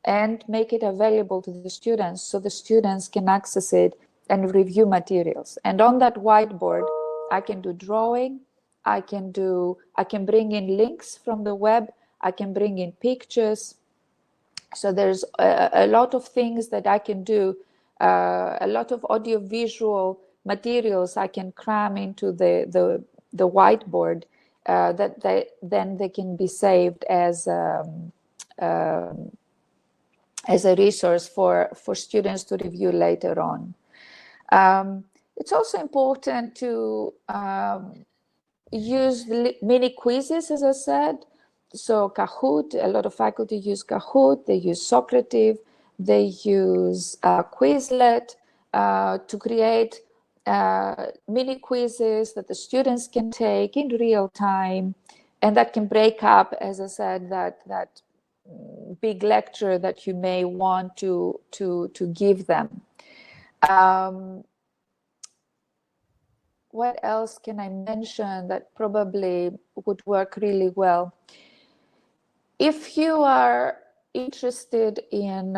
and make it available to the students so the students can access it and review materials. And on that whiteboard, I can do drawing, I can bring in links from the web, I can bring in pictures. So there's a lot of things that I can do, a lot of audiovisual materials I can cram into the whiteboard that then they can be saved as a resource for students to review later on. It's also important to use mini quizzes, as I said. So Kahoot, a lot of faculty use Kahoot, they use Socrative, they use Quizlet to create mini quizzes that the students can take in real time, and that can break up, as I said, that big lecture that you may want to give them. What else can I mention that probably would work really well? If you are interested in,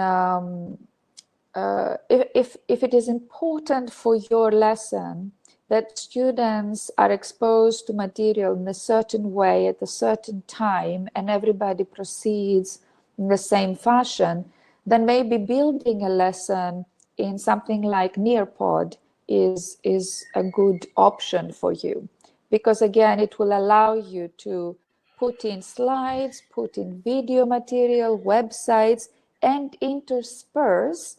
if it is important for your lesson that students are exposed to material in a certain way at a certain time and everybody proceeds in the same fashion, then maybe building a lesson in something like Nearpod is a good option for you, because again, it will allow you to put in slides, put in video material, websites, and intersperse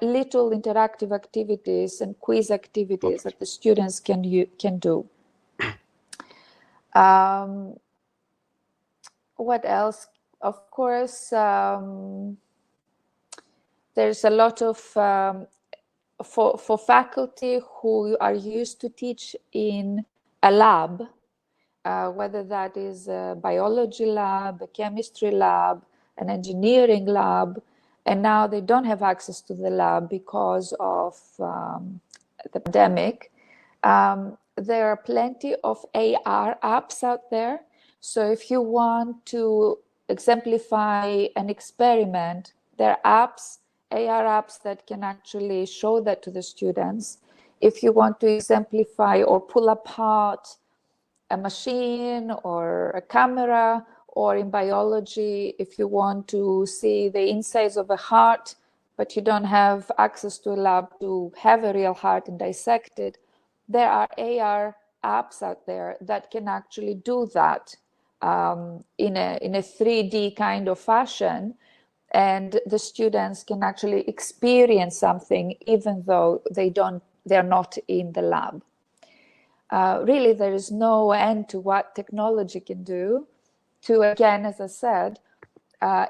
little interactive activities and quiz activities that the students can do. What else? Of course, there's a lot of for faculty who are used to teach in a lab, whether that is a biology lab, a chemistry lab, an engineering lab, and now they don't have access to the lab because of the pandemic. There are plenty of AR apps out there. So if you want to exemplify an experiment, there are apps, AR apps that can actually show that to the students. If you want to exemplify or pull apart a machine or a camera, or in biology, if you want to see the insides of a heart, but you don't have access to a lab to have a real heart and dissect it, there are AR apps out there that can actually do that in a 3D kind of fashion, and the students can actually experience something even though they don't they're not in the lab. Really, there is no end to what technology can do to, again, as I said,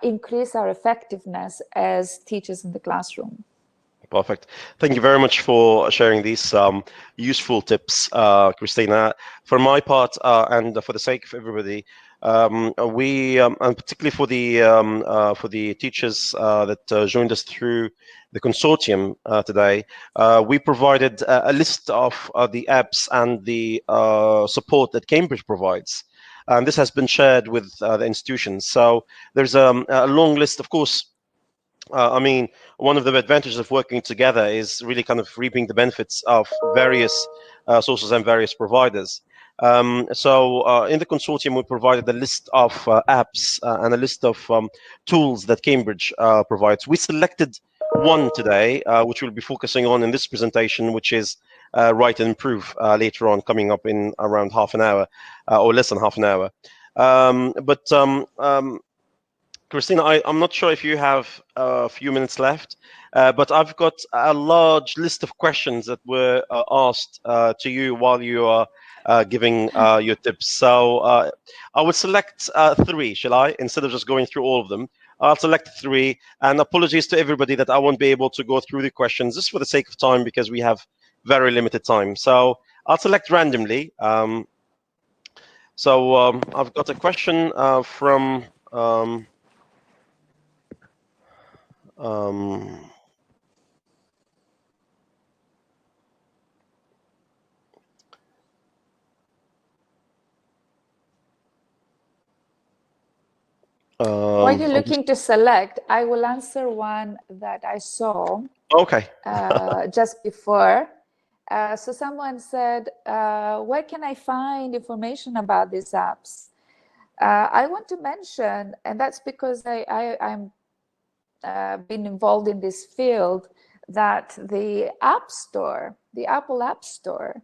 increase our effectiveness as teachers in the classroom. Perfect. Thank you very much for sharing these useful tips, Christina. For my part, and for the sake of everybody, we and particularly for the teachers that joined us through the consortium today, we provided a list of the apps and the support that Cambridge provides. And this has been shared with the institutions. So there's a long list, of course. I mean, one of the advantages of working together is really kind of reaping the benefits of various sources and various providers. So in the consortium, we provided a list of apps and a list of tools that Cambridge provides. We selected one today, which we'll be focusing on in this presentation, which is Write and Improve later on, coming up in around half an hour or less than half an hour. Christina, I'm not sure if you have a few minutes left, but I've got a large list of questions that were asked to you while you are giving your tips. So I would select three, shall I? Instead of just going through all of them, I'll select three. And apologies to everybody that I won't be able to go through the questions just for the sake of time, because we have very limited time. So I'll select randomly. I've got a question from... While you're looking to select, I will answer one that I saw okay. just before. So someone said, where can I find information about these apps? I want to mention, and that's because I'm been involved in this field, that the App Store, the Apple App Store,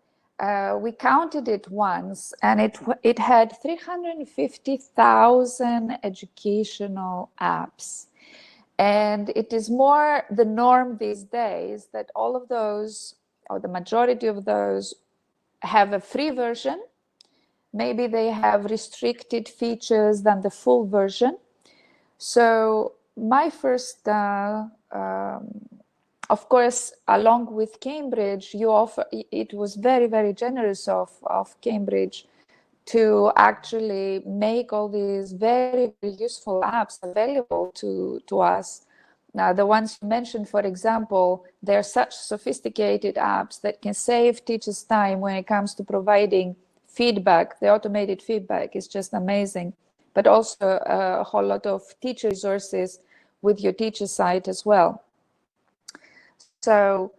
we counted it once, and it had 350,000 educational apps. And it is more the norm these days that all of those, or the majority of those, have a free version. Maybe they have restricted features than the full version. So my first, of course, along with Cambridge, you offer, it was very, very generous of Cambridge to actually make all these very, very useful apps available to us. Now, the ones you mentioned, for example, they're such sophisticated apps that can save teachers time when it comes to providing feedback. The automated feedback is just amazing, but also a whole lot of teacher resources with your teacher site as well. So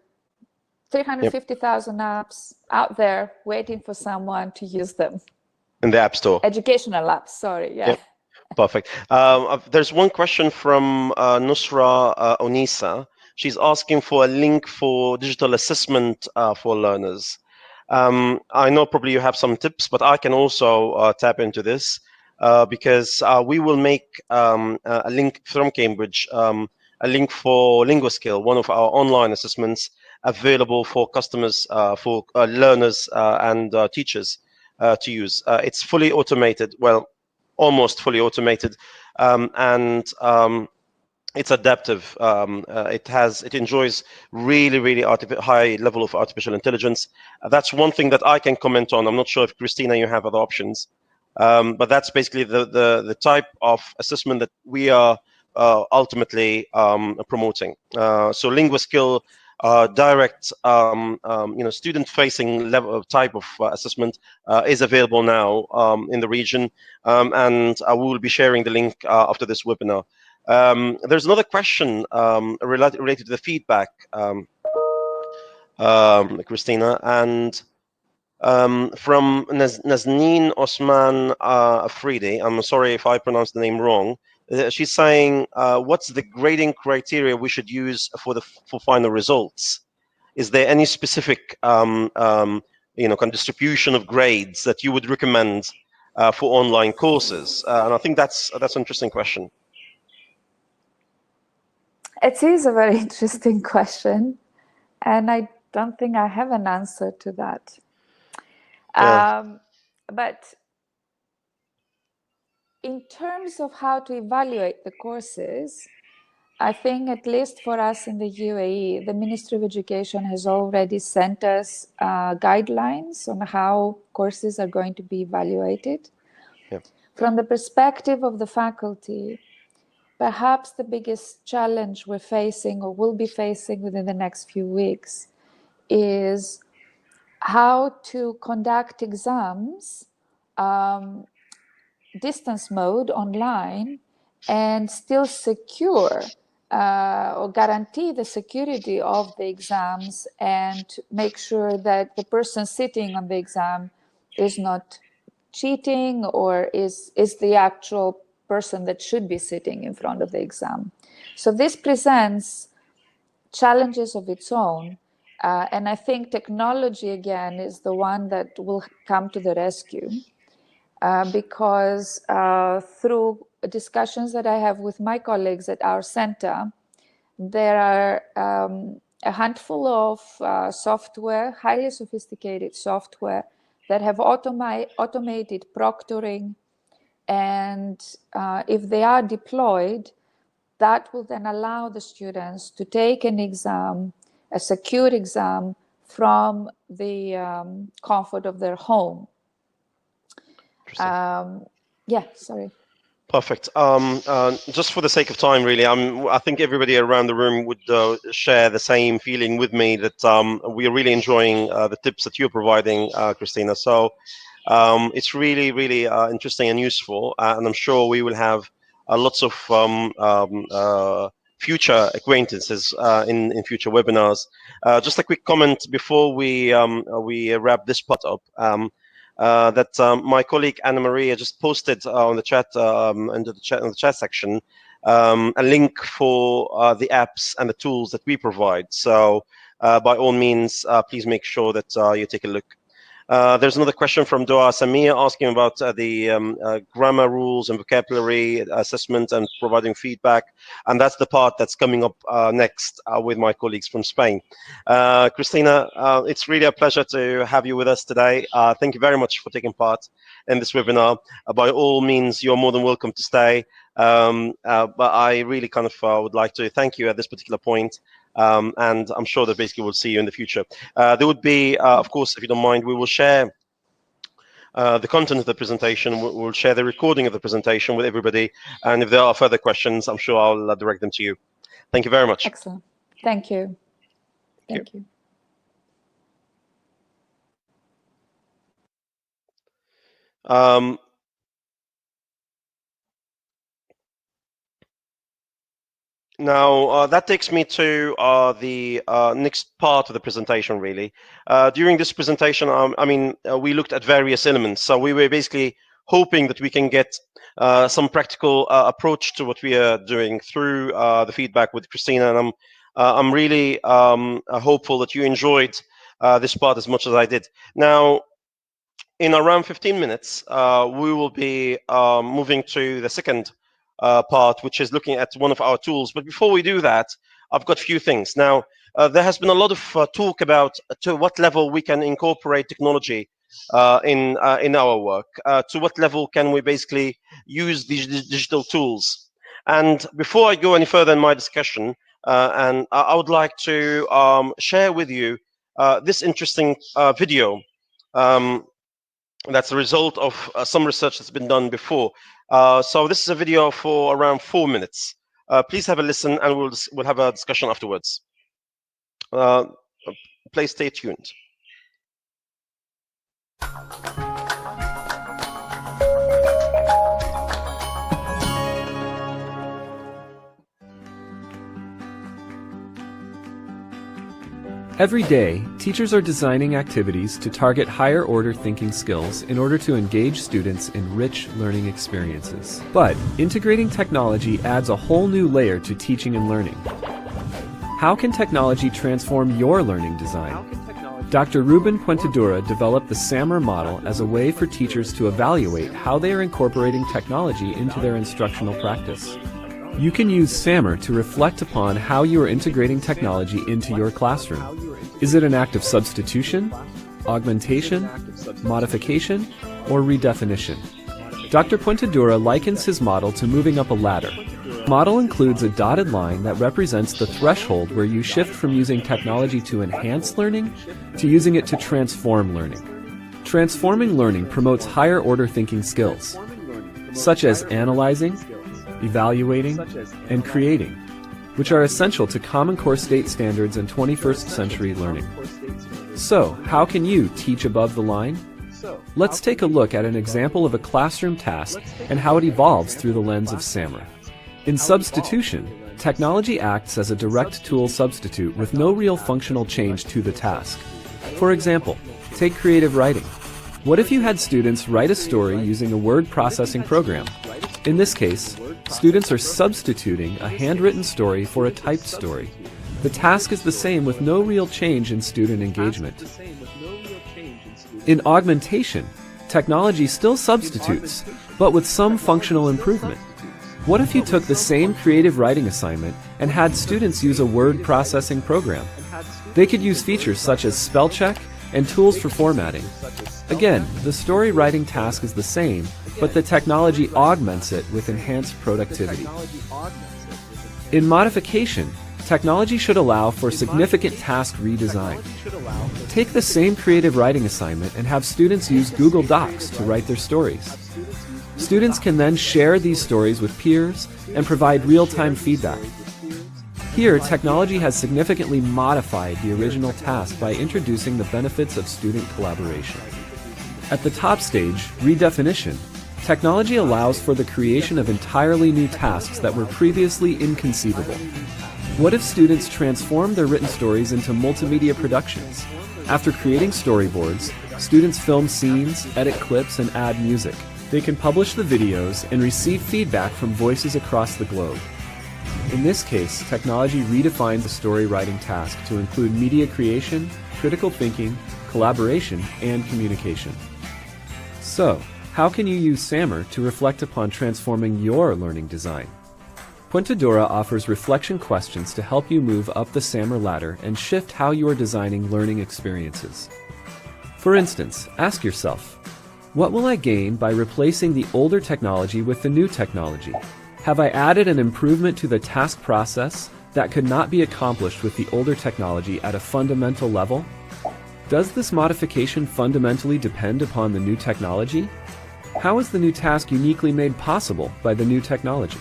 350,000 apps out there waiting for someone to use them. In the App Store. Educational apps, sorry, yeah. Yep. Perfect. There's one question from Nusra Onisa. She's asking for a link for digital assessment for learners. I know probably you have some tips, but I can also tap into this because we will make a link from Cambridge, a link for LinguaSkill, one of our online assessments available for customers, for learners and teachers to use. It's fully automated, well, almost fully automated, and it's adaptive. It enjoys really high level of artificial intelligence. That's one thing that I can comment on. I'm not sure if Christina, you have other options, but that's basically the type of assessment that we are ultimately promoting. So LinguaSkill, direct, student-facing level type of assessment is available now in the region, and we will be sharing the link after this webinar. There's another question related to the feedback, Christina, and from Nazneen Osman Afridi. I'm sorry if I pronounced the name wrong. She's saying, what's the grading criteria we should use for final results? Is there any specific kind of distribution of grades that you would recommend for online courses? And I think that's an interesting question. It is a very interesting question, and I don't think I have an answer to that. Yeah. But in terms of how to evaluate the courses, I think at least for us in the UAE, the Ministry of Education has already sent us guidelines on how courses are going to be evaluated. Yeah. From the perspective of the faculty, perhaps the biggest challenge we're facing or will be facing within the next few weeks is how to conduct exams distance mode online and still secure or guarantee the security of the exams and make sure that the person sitting on the exam is not cheating or is the actual person that should be sitting in front of the exam. So this presents challenges of its own. And I think technology, again, is the one that will come to the rescue. Because through discussions that I have with my colleagues at our center, there are a handful of software, highly sophisticated software, that have automated proctoring. And if they are deployed, that will then allow the students to take an exam, a secure exam, from the comfort of their home. Yeah, sorry. Perfect. Just for the sake of time, really, I think everybody around the room would share the same feeling with me that we are really enjoying the tips that you're providing, Christina. So it's really, really interesting and useful, and I'm sure we will have lots of future acquaintances in future webinars. Just a quick comment before we wrap this part up. That my colleague Anna Maria just posted on the chat, under the chat, in the chat section, a link for the apps and the tools that we provide. So by all means, please make sure that you take a look. There's another question from Dua Samir asking about the grammar rules and vocabulary assessment and providing feedback. And that's the part that's coming up next with my colleagues from Spain. Christina, it's really a pleasure to have you with us today. Thank you very much for taking part in this webinar. By all means, you're more than welcome to stay. But I really kind of would like to thank you at this particular point. And I'm sure that basically we'll see you in the future. There would be, of course, if you don't mind, we will share the content of the presentation. We'll share the recording of the presentation with everybody. And if there are further questions, I'm sure I'll direct them to you. Thank you very much. Excellent. Thank you. Thank you. Now, that takes me to the next part of the presentation, really. During this presentation, we looked at various elements. So we were basically hoping that we can get some practical approach to what we are doing through the feedback with Christina. And I'm really hopeful that you enjoyed this part as much as I did. Now, in around 15 minutes, we will be moving to the second part, which is looking at one of our tools. But before we do that, I've got a few things. Now, there has been a lot of talk about to what level we can incorporate technology in our work. To what level can we basically use these digital tools? And before I go any further in my discussion, and I would like to share with you this interesting video. That's the result of some research that's been done before. So this is a video for around 4 minutes. Please have a listen, and we'll have a discussion afterwards. Please stay tuned. Every day, teachers are designing activities to target higher order thinking skills in order to engage students in rich learning experiences. But integrating technology adds a whole new layer to teaching and learning. How can technology transform your learning design? Dr. Ruben Puentedura developed the SAMR model as a way for teachers to evaluate how they are incorporating technology into their instructional practice. You can use SAMR to reflect upon how you are integrating technology into your classroom. Is it an act of substitution, augmentation, modification, or redefinition? Dr. Puentedura likens his model to moving up a ladder. The model includes a dotted line that represents the threshold where you shift from using technology to enhance learning to using it to transform learning. Transforming learning promotes higher order thinking skills, such as analyzing, evaluating, and creating, which are essential to Common Core state standards and 21st century learning. So, how can you teach above the line? Let's take a look at an example of a classroom task and how it evolves through the lens of SAMR. In substitution, technology acts as a direct tool substitute with no real functional change to the task. For example, take creative writing. What if you had students write a story using a word processing program? In this case, students are substituting a handwritten story for a typed story. The task is the same with no real change in student engagement. In augmentation, technology still substitutes, but with some functional improvement. What if you took the same creative writing assignment and had students use a word processing program? They could use features such as spell check and tools for formatting. Again, the story writing task is the same, but the technology augments it with enhanced productivity. In modification, technology should allow for significant task redesign. Take the same creative writing assignment and have students use Google Docs to write their stories. Students can then share these stories with peers and provide real-time feedback. Here, technology has significantly modified the original task by introducing the benefits of student collaboration. At the top stage, redefinition, technology allows for the creation of entirely new tasks that were previously inconceivable. What if students transform their written stories into multimedia productions? After creating storyboards, students film scenes, edit clips, and add music. They can publish the videos and receive feedback from voices across the globe. In this case, technology redefines the story writing task to include media creation, critical thinking, collaboration, and communication. So, how can you use SAMR to reflect upon transforming your learning design? Puentedura offers reflection questions to help you move up the SAMR ladder and shift how you are designing learning experiences. For instance, ask yourself, what will I gain by replacing the older technology with the new technology? Have I added an improvement to the task process that could not be accomplished with the older technology at a fundamental level? Does this modification fundamentally depend upon the new technology? How is the new task uniquely made possible by the new technology?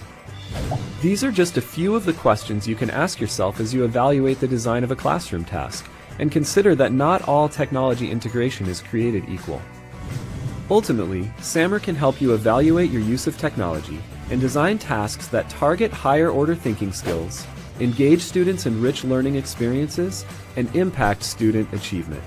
These are just a few of the questions you can ask yourself as you evaluate the design of a classroom task, and consider that not all technology integration is created equal. Ultimately, SAMR can help you evaluate your use of technology and design tasks that target higher order thinking skills, engage students in rich learning experiences, and impact student achievement.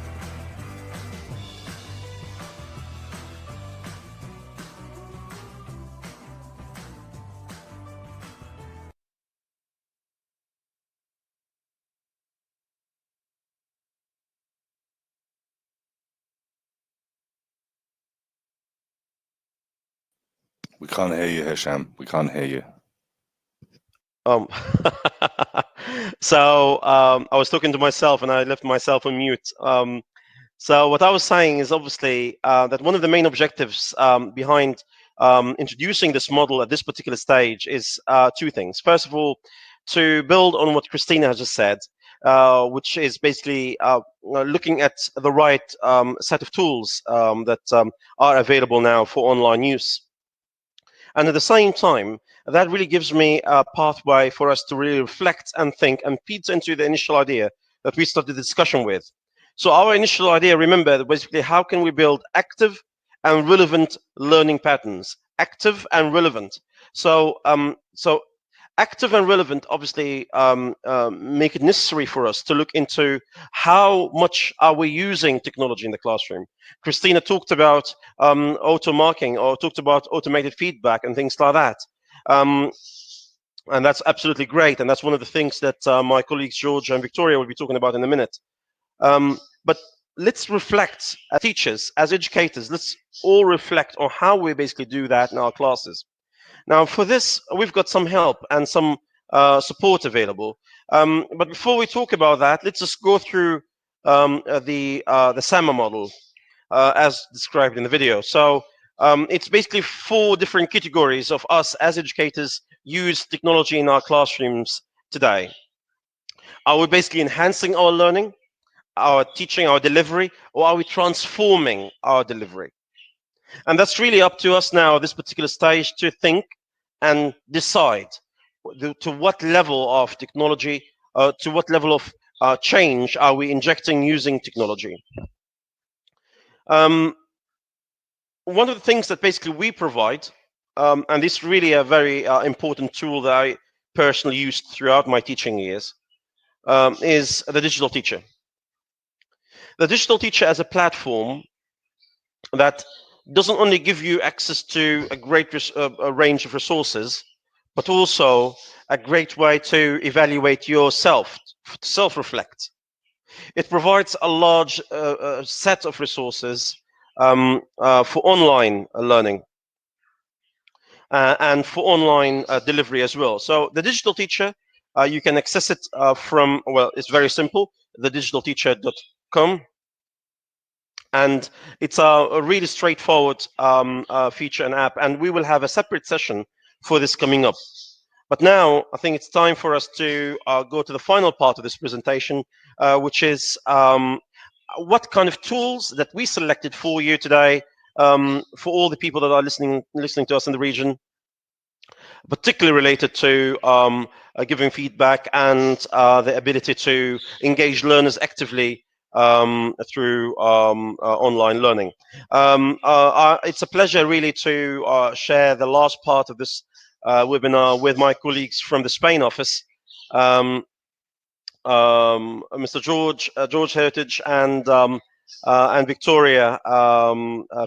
We can't hear you, Hisham. We can't hear you. Um, I was talking to myself and I left myself on mute. So what I was saying is obviously that one of the main objectives behind introducing this model at this particular stage is two things. First of all, to build on what Christina has just said, which is basically looking at the right set of tools that are available now for online use. And at the same time, that really gives me a pathway for us to really reflect and think, and feeds into the initial idea that we started the discussion with. So our initial idea, remember, basically, how can we build active and relevant learning patterns? Active and relevant. So active and relevant obviously make it necessary for us to look into how much are we using technology in the classroom. Christina talked about auto marking, or talked about automated feedback and things like that. And that's absolutely great. And that's one of the things that my colleagues George and Victoria will be talking about in a minute. But let's reflect as teachers, as educators, let's all reflect on how we basically do that in our classes. Now, for this, we've got some help and some support available. But before we talk about that, let's just go through the SAMA model as described in the video. So it's basically 4 different categories of us as educators use technology in our classrooms today. Are we basically enhancing our learning, our teaching, our delivery, or are we transforming our delivery? And that's really up to us now, this particular stage, to think and decide to what level of technology, to what level of change are we injecting using technology. One of the things that basically we provide, and this is really a very important tool that I personally used throughout my teaching years, is the digital teacher. The digital teacher as a platform that doesn't only give you access to a great a range of resources, but also a great way to evaluate yourself, self-reflect. It provides a large set of resources for online learning and for online delivery as well. So the digital teacher, you can access it from, well, it's very simple, thedigitalteacher.com. And it's a really straightforward feature and app, and we will have a separate session for this coming up. But now I think it's time for us to go to the final part of this presentation, which is what kind of tools that we selected for you today, for all the people that are listening to us in the region, particularly related to giving feedback and the ability to engage learners actively through online learning. It's a pleasure really to share the last part of this webinar with my colleagues from the Spain office, Mr. George Heritage and Victoria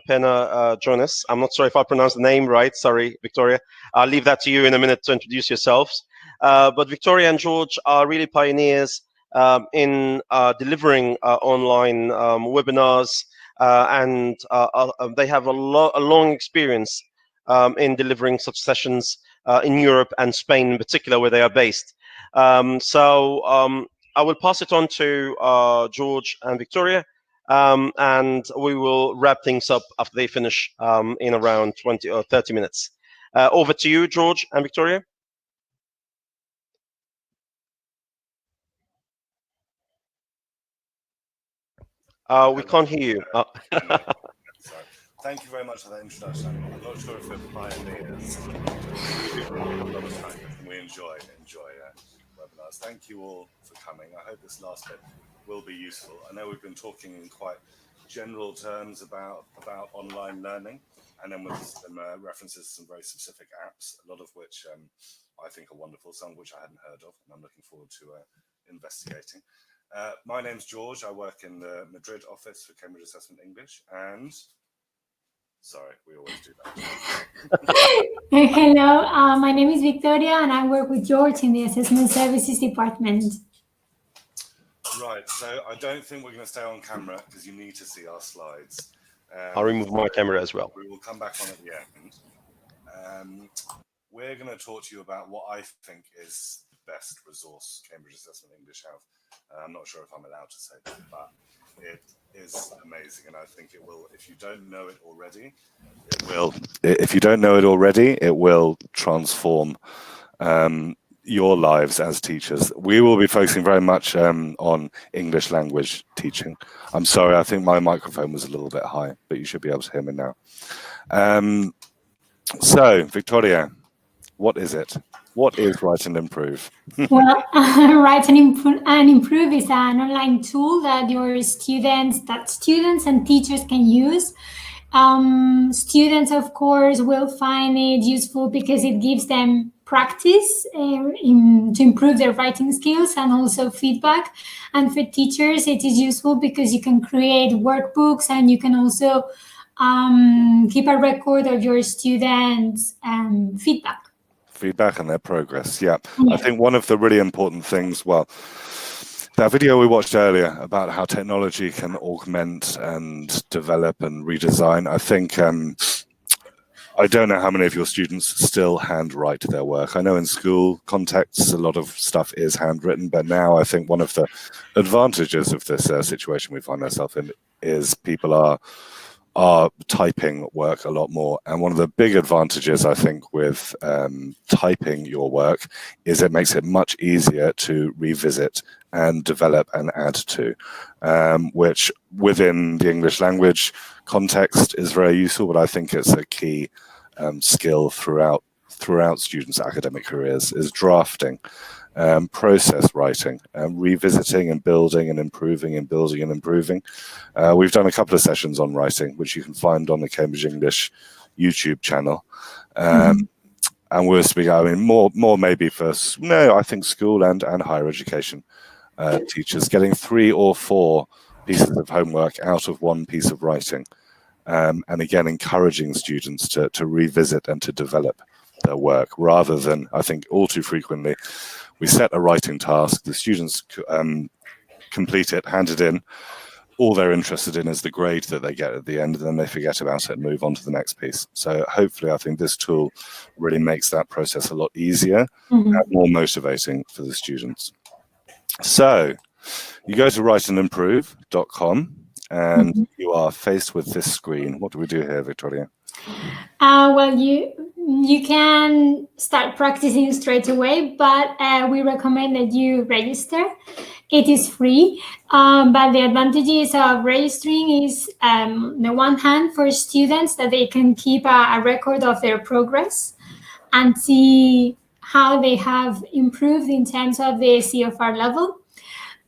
Pena Jonas. I'm not sure if I pronounced the name right. Sorry, Victoria. I'll leave that to you in a minute to introduce yourselves. But Victoria and George are really pioneers in delivering online webinars, and they have a long experience in delivering such sessions in Europe and Spain in particular, where they are based. I will pass it on to George and Victoria, and we will wrap things up after they finish in around 20 or 30 minutes. Over to you, George and Victoria. We can't hear you. Sorry. Thank you very much for that introduction. I'm not sure if we're pioneers. We enjoy webinars. Thank you all for coming. I hope this last bit will be useful. I know we've been talking in quite general terms about online learning, and then with some references to some very specific apps, a lot of which I think are wonderful, some of which I hadn't heard of, and I'm looking forward to investigating. My name's George. I work in the Madrid office for Cambridge Assessment English, and sorry, we always do that. Hello, my name is Victoria, and I work with George in the Assessment Services Department. Right, so I don't think we're going to stay on camera because you need to see our slides. I'll remove my camera as well. We will come back on at the end. We're going to talk to you about what I think is the best resource Cambridge Assessment English have. I'm not sure if I'm allowed to say that, but it is amazing, and I think it will. If you don't know it already, it will. If you don't know it already, it will transform your lives as teachers. We will be focusing very much on English language teaching. I'm sorry, I think my microphone was a little bit high, but you should be able to hear me now. So, Victoria, what is it? What is Write and Improve? Well, Write and Improve is an online tool that students and teachers can use. Students, of course, will find it useful because it gives them practice to improve their writing skills and also feedback. And for teachers, it is useful because you can create workbooks and you can also keep a record of your students' feedback And their progress. Yeah. I think one of the really important things, well, that video we watched earlier about how technology can augment and develop and redesign, I think I don't know how many of your students still handwrite their work. I know in school contexts a lot of stuff is handwritten, but now I think one of the advantages of this situation we find ourselves in is people are typing work a lot more. And one of the big advantages, I think, with typing your work is it makes it much easier to revisit and develop and add to, which within the English language context is very useful, but I think it's a key skill throughout students' academic careers is drafting, process writing, revisiting and building and improving and building and improving. We've done a couple of sessions on writing, which you can find on the Cambridge English YouTube channel. And we're speaking, I mean, more maybe for, I think school and higher education teachers, getting 3 or 4 pieces of homework out of one piece of writing. And again, encouraging students to revisit and to develop their work, rather than, I think, all too frequently, we set a writing task, the students complete it, hand it in. All they're interested in is the grade that they get at the end, and then they forget about it and move on to the next piece. So hopefully, I think this tool really makes that process a lot easier and more motivating for the students. So you go to writeandimprove.com and you are faced with this screen. What do we do here, Victoria? Well, you can start practicing straight away, but we recommend that you register. It is free, but the advantages of registering is, on the one hand, for students that they can keep a record of their progress and see how they have improved in terms of the CFR level.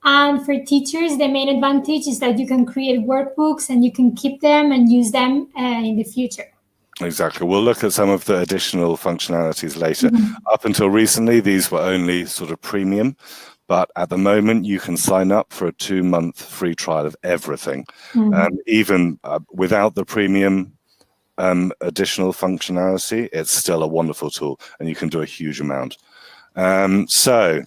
And for teachers, the main advantage is that you can create workbooks and you can keep them and use them in the future. Exactly. We'll look at some of the additional functionalities later. Up until recently, these were only sort of premium, but at the moment you can sign up for a 2-month free trial of everything. Even without the premium additional functionality, it's still a wonderful tool and you can do a huge amount. So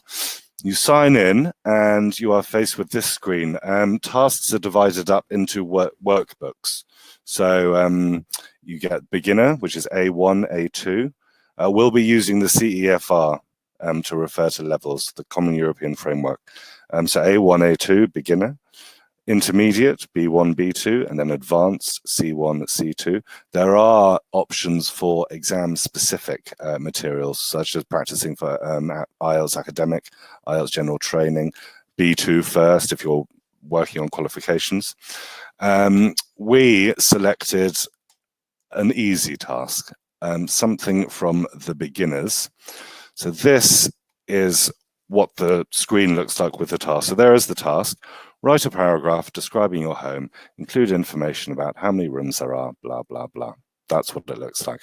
you sign in and you are faced with this screen. Tasks are divided up into workbooks. So you get beginner, which is A1, A2. We'll be using the CEFR to refer to levels, the Common European Framework. So A1, A2, beginner. Intermediate, B1, B2, and then advanced, C1, C2. There are options for exam-specific materials, such as practicing for IELTS academic, IELTS general training, B2 first if you're working on qualifications. We selected an easy task, something from the beginners. So this is what the screen looks like with the task. So there is the task. Write a paragraph describing your home, include information about how many rooms there are, blah, blah, blah. That's what it looks like.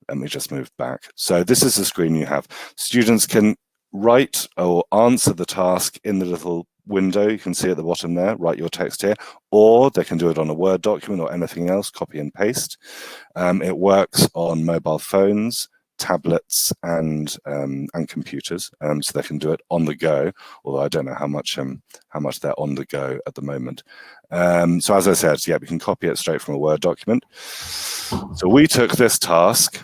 Let me just move back. So this is the screen you have. Students can write or answer the task in the little window you can see at the bottom there, write your text here, or they can do it on a Word document or anything else, copy and paste. It works on mobile phones, tablets and computers, so they can do it on the go, although I don't know how much they're on the go at the moment. So as I said, yeah, we can copy it straight from a Word document. So we took this task.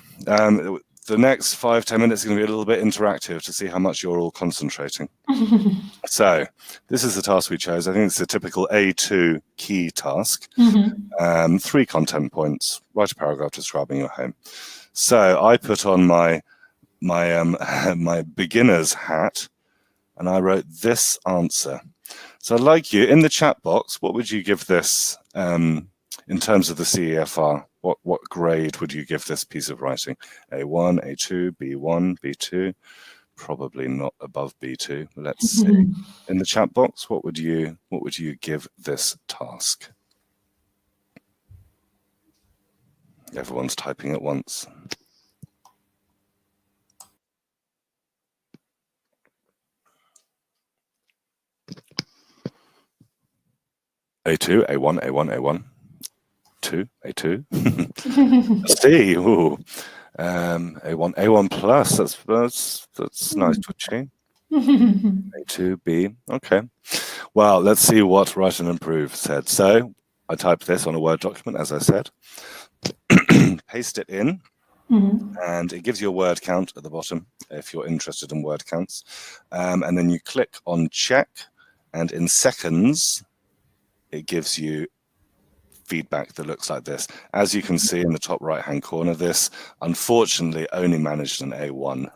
The next 5-10 minutes is going to be a little bit interactive to see how much you're all concentrating. So this is the task we chose. I think it's a typical A2 key task. 3 content points, write a paragraph describing your home. So I put on my beginner's hat and I wrote this answer. So like you, in the chat box, what would you give this in terms of the CEFR? What grade would you give this piece of writing? A1, A2, B1, B2? Probably not above B2. Let's see. In the chat box, what would you give this task? Everyone's typing at once. A2, A1, A1, A1. 2, A2. C, ooh. A1, A1 plus. That's nice to achieve. A2, B. Okay. Well, let's see what Write and Improve said. So I typed this on a Word document, as I said. Paste it in. And it gives you a word count at the bottom if you're interested in word counts. And then you click on check, and in seconds, it gives you feedback that looks like this. As you can see in the top right-hand corner, this unfortunately only managed an A1.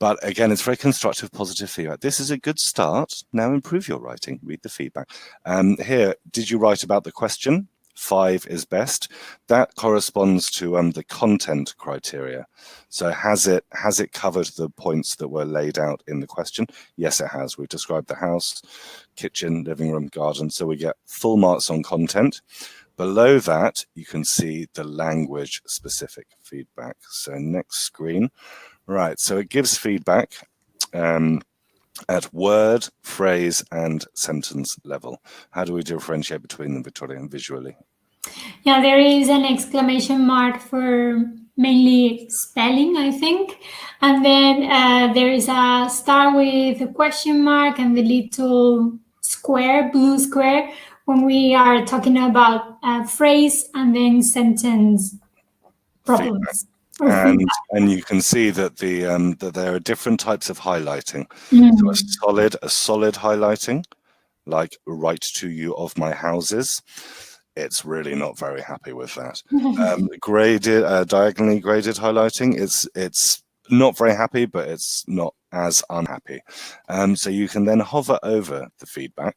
But again, it's very constructive, positive feedback. This is a good start. Now improve your writing, read the feedback. Here, did you write about the question? 5 is best. That corresponds to the content criteria. So has it covered the points that were laid out in the question? Yes, it has. We've described the house, kitchen, living room, garden. So we get full marks on content. Below that, you can see the language specific feedback. So next screen. Right, so it gives feedback at word, phrase, and sentence level. How do we differentiate between them, Victoria, visually? Yeah, there is an exclamation mark for mainly spelling, I think. And then there is a star with a question mark and the little square, blue square, when we are talking about phrase and then sentence problems. And you can see that that there are different types of highlighting. So a solid highlighting, like write to you of my houses. It's really not very happy with that. Diagonally graded highlighting, it's not very happy, but it's not as unhappy. So you can then hover over the feedback.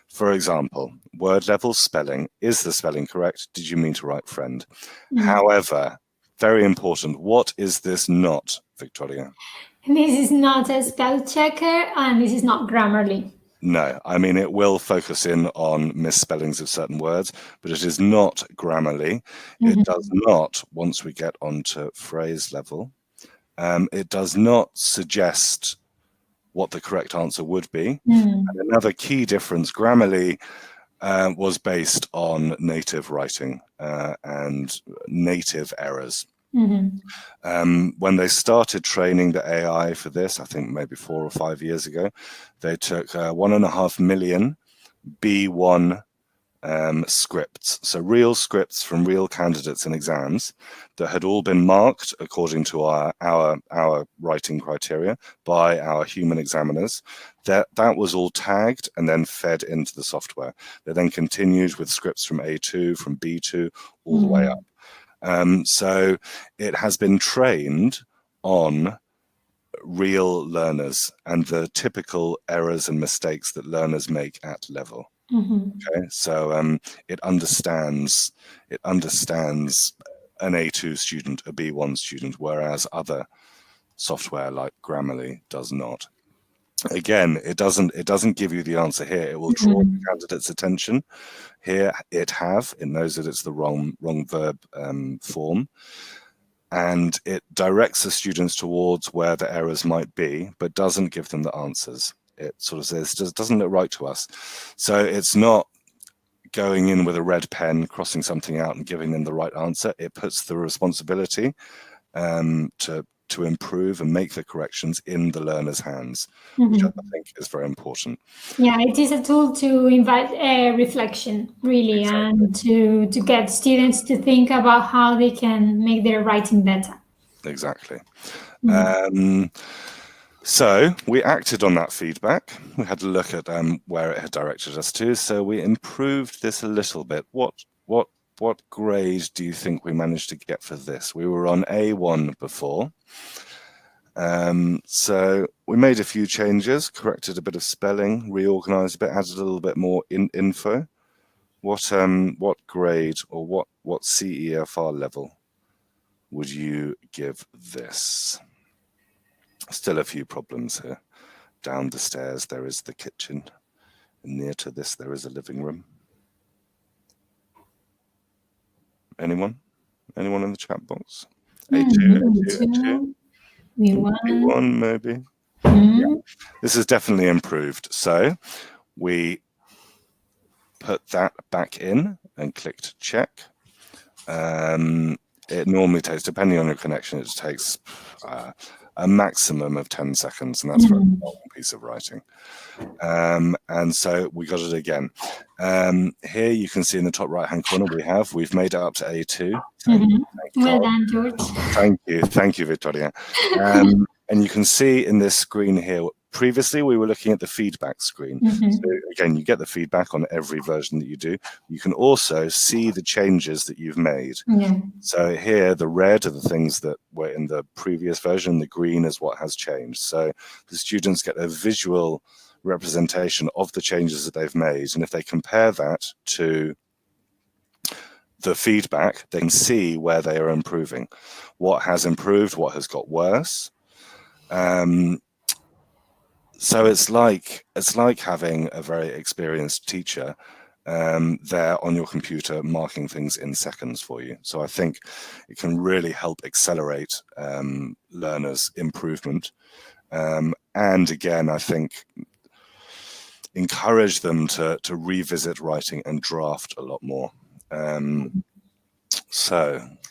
For example, word level spelling. Is the spelling correct? Did you mean to write friend? However, very important, what is this not, Victoria? This is not a spell checker, and this is not Grammarly. No, I mean, it will focus in on misspellings of certain words, but it is not Grammarly. It does not, once we get onto phrase level, it does not suggest what the correct answer would be. And another key difference, Grammarly was based on native writing and native errors. When they started training the AI for this, I think maybe 4 or 5 years ago, they took 1.5 million B1 scripts, so real scripts from real candidates in exams that had all been marked according to our writing criteria by our human examiners. That was all tagged and then fed into the software. They then continued with scripts from A2, from B2, all the way up. So it has been trained on real learners and the typical errors and mistakes that learners make at level. Okay, so it understands an A2 student, a B1 student, whereas other software like Grammarly does not. Again, it doesn't give you the answer here. It will draw the candidate's attention. Here, it knows that it's the wrong verb form, and it directs the students towards where the errors might be, but doesn't give them the answers. It sort of says, doesn't look right to us. So it's not going in with a red pen, crossing something out and giving them the right answer. It puts the responsibility to improve and make the corrections in the learner's hands, which I think is very important. Yeah, it is a tool to invite reflection, really, and to get students to think about how they can make their writing better. Exactly. So we acted on that feedback. We had a look at where it had directed us to. So we improved this a little bit. What grade do you think we managed to get for this? We were on A1 before. So we made a few changes, corrected a bit of spelling, reorganized a bit, added a little bit more info. What grade or what CEFR level would you give this? Still a few problems here. Down the stairs, there is the kitchen. And near to this, there is a living room. Anyone? Anyone in the chat box? A2, B1, maybe. Yeah. This is definitely improved. So we put that back in and clicked check. It normally takes, depending on your connection, it takes a maximum of 10 seconds, and that's for a long piece of writing. And so we got it again. Here you can see in the top right-hand corner we've made it up to A2. Well done, George. Thank you, Victoria. And you can see in this screen here, previously we were looking at the feedback screen. So again, you get the feedback on every version that you do. You can also see the changes that you've made. So here, the red are the things that were in the previous version, the green is what has changed. So the students get a visual representation of the changes that they've made, and if they compare that to the feedback, they can see where they are improving, what has improved, what has got worse. So it's like having a very experienced teacher there on your computer marking things in seconds for you. So I think it can really help accelerate learners' improvement, and again, I think encourage them to revisit writing and draft a lot more.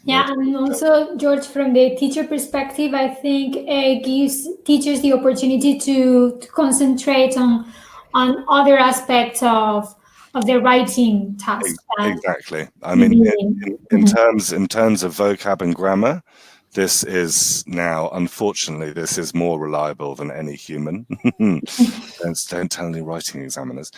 Yeah, and also, George, from the teacher perspective, I think it gives teachers the opportunity to concentrate on other aspects of their writing task. Exactly. I mean, in terms of vocab and grammar, this is now, unfortunately, this is more reliable than any human. Don't tell any writing examiners.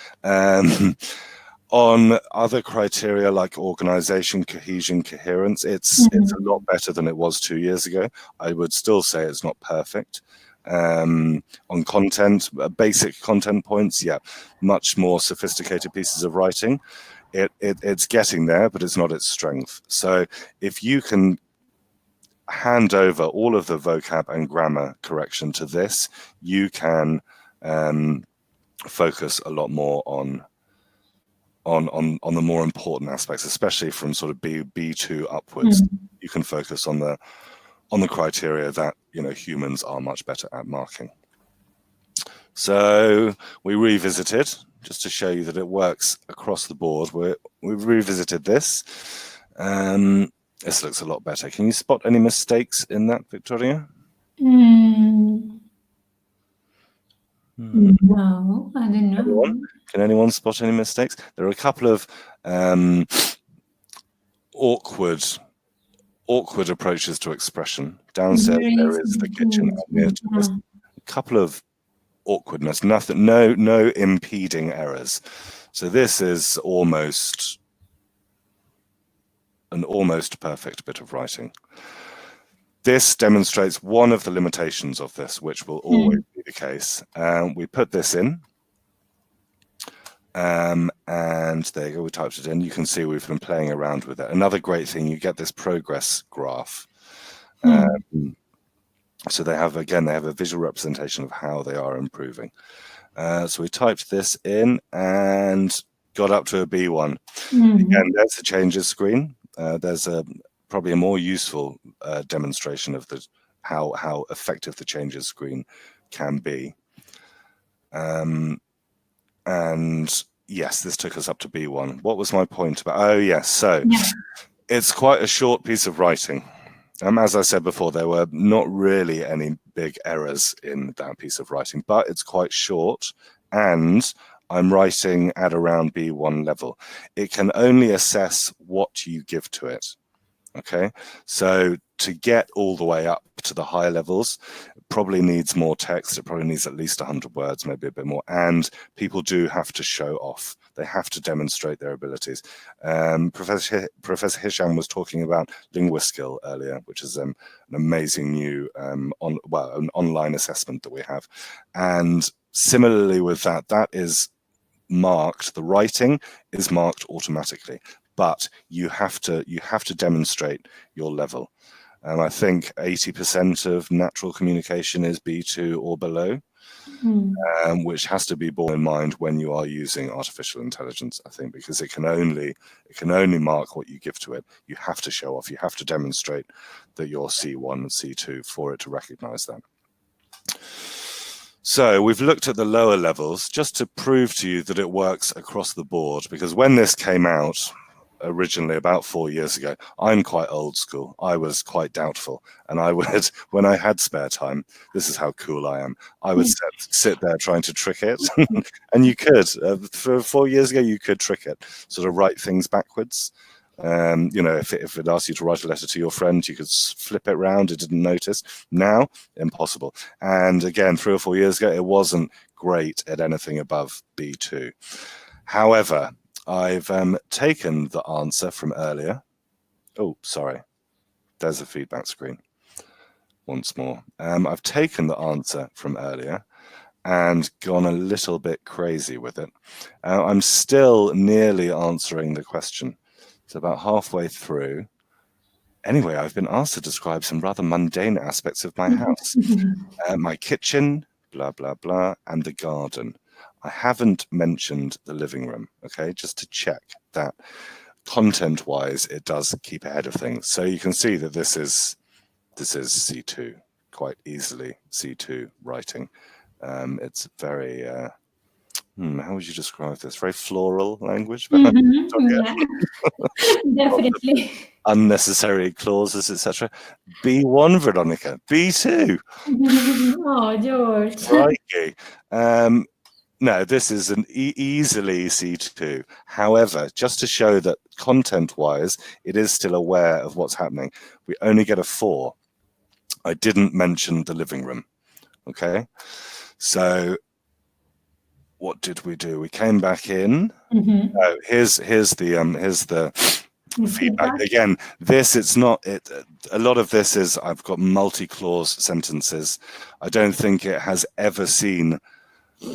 On other criteria like organization, cohesion, coherence, it's a lot better than it was 2 years ago. I would still say it's not perfect. On content, basic content points, yeah, much more sophisticated pieces of writing. It's getting there, but it's not its strength. So if you can hand over all of the vocab and grammar correction to this, you can focus a lot more on the more important aspects, especially from sort of B2 upwards. You can focus on the criteria that, you know, humans are much better at marking. So we revisited just to show you that it works across the board. We've revisited this. This looks a lot better. Can you spot any mistakes in that, Victoria? No, I don't know. Can anyone spot any mistakes? There are a couple of awkward approaches to expression. Downstairs there is the kitchen, up near to this. A couple of awkwardness, nothing, no impeding errors. So this is an almost perfect bit of writing. This demonstrates one of the limitations of this, which will always be the case. We put this in, and there you go, we typed it in. You can see we've been playing around with it. Another great thing, you get this progress graph. So they have a visual representation of how they are improving. So we typed this in and got up to a B1. Again, there's the changes screen. There's probably a more useful demonstration of how effective the changes screen can be. And yes, this took us up to B1. What was my point about? Oh yes, so it's quite a short piece of writing. As I said before, there were not really any big errors in that piece of writing, but it's quite short, and I'm writing at around B1 level. It can only assess what you give to it. Okay, so to get all the way up to the high levels, it probably needs more text. It probably needs at least 100 words, maybe a bit more. And people do have to show off. They have to demonstrate their abilities. Professor Hisham was talking about LinguaSkill earlier, which is an amazing new an online assessment that we have. And similarly with that, that is marked. The writing is marked automatically. But you have to demonstrate your level. And I think 80% of natural communication is B2 or below, which has to be borne in mind when you are using artificial intelligence, I think, because it can only mark what you give to it. You have to show off, you have to demonstrate that you're C1 and C2 for it to recognize that. So we've looked at the lower levels just to prove to you that it works across the board, because when this came out, originally about 4 years ago. I'm quite old school. I was quite doubtful, and I would, when I had spare time, this is how cool I am, I would sit there trying to trick it. And you could, for 4 years ago, you could trick it, sort of write things backwards. You know, if it asked you to write a letter to your friend, you could flip it around, it didn't notice. Now, impossible. And again, 3 or 4 years ago, it wasn't great at anything above B2. However, I've taken the answer from earlier. Oh, sorry. There's a feedback screen. Once more. I've taken the answer from earlier and gone a little bit crazy with it. I'm still nearly answering the question. It's about halfway through. Anyway, I've been asked to describe some rather mundane aspects of my house. My kitchen, blah, blah, blah, and the garden. I haven't mentioned the living room, okay, just to check that content-wise it does keep ahead of things. So you can see that this is C2, quite easily C2 writing. It's very, how would you describe this? Very floral language. Definitely. Unnecessary clauses, etc. B1, Veronica. B2. Oh, George. Crikey. No, this is an easily C2. However, just to show that content-wise, it is still aware of what's happening. We only get a 4. I didn't mention the living room. Okay, so what did we do? We came back in. Oh, here's the feedback again. It's not it. A lot of this is I've got multi-clause sentences. I don't think it has ever seen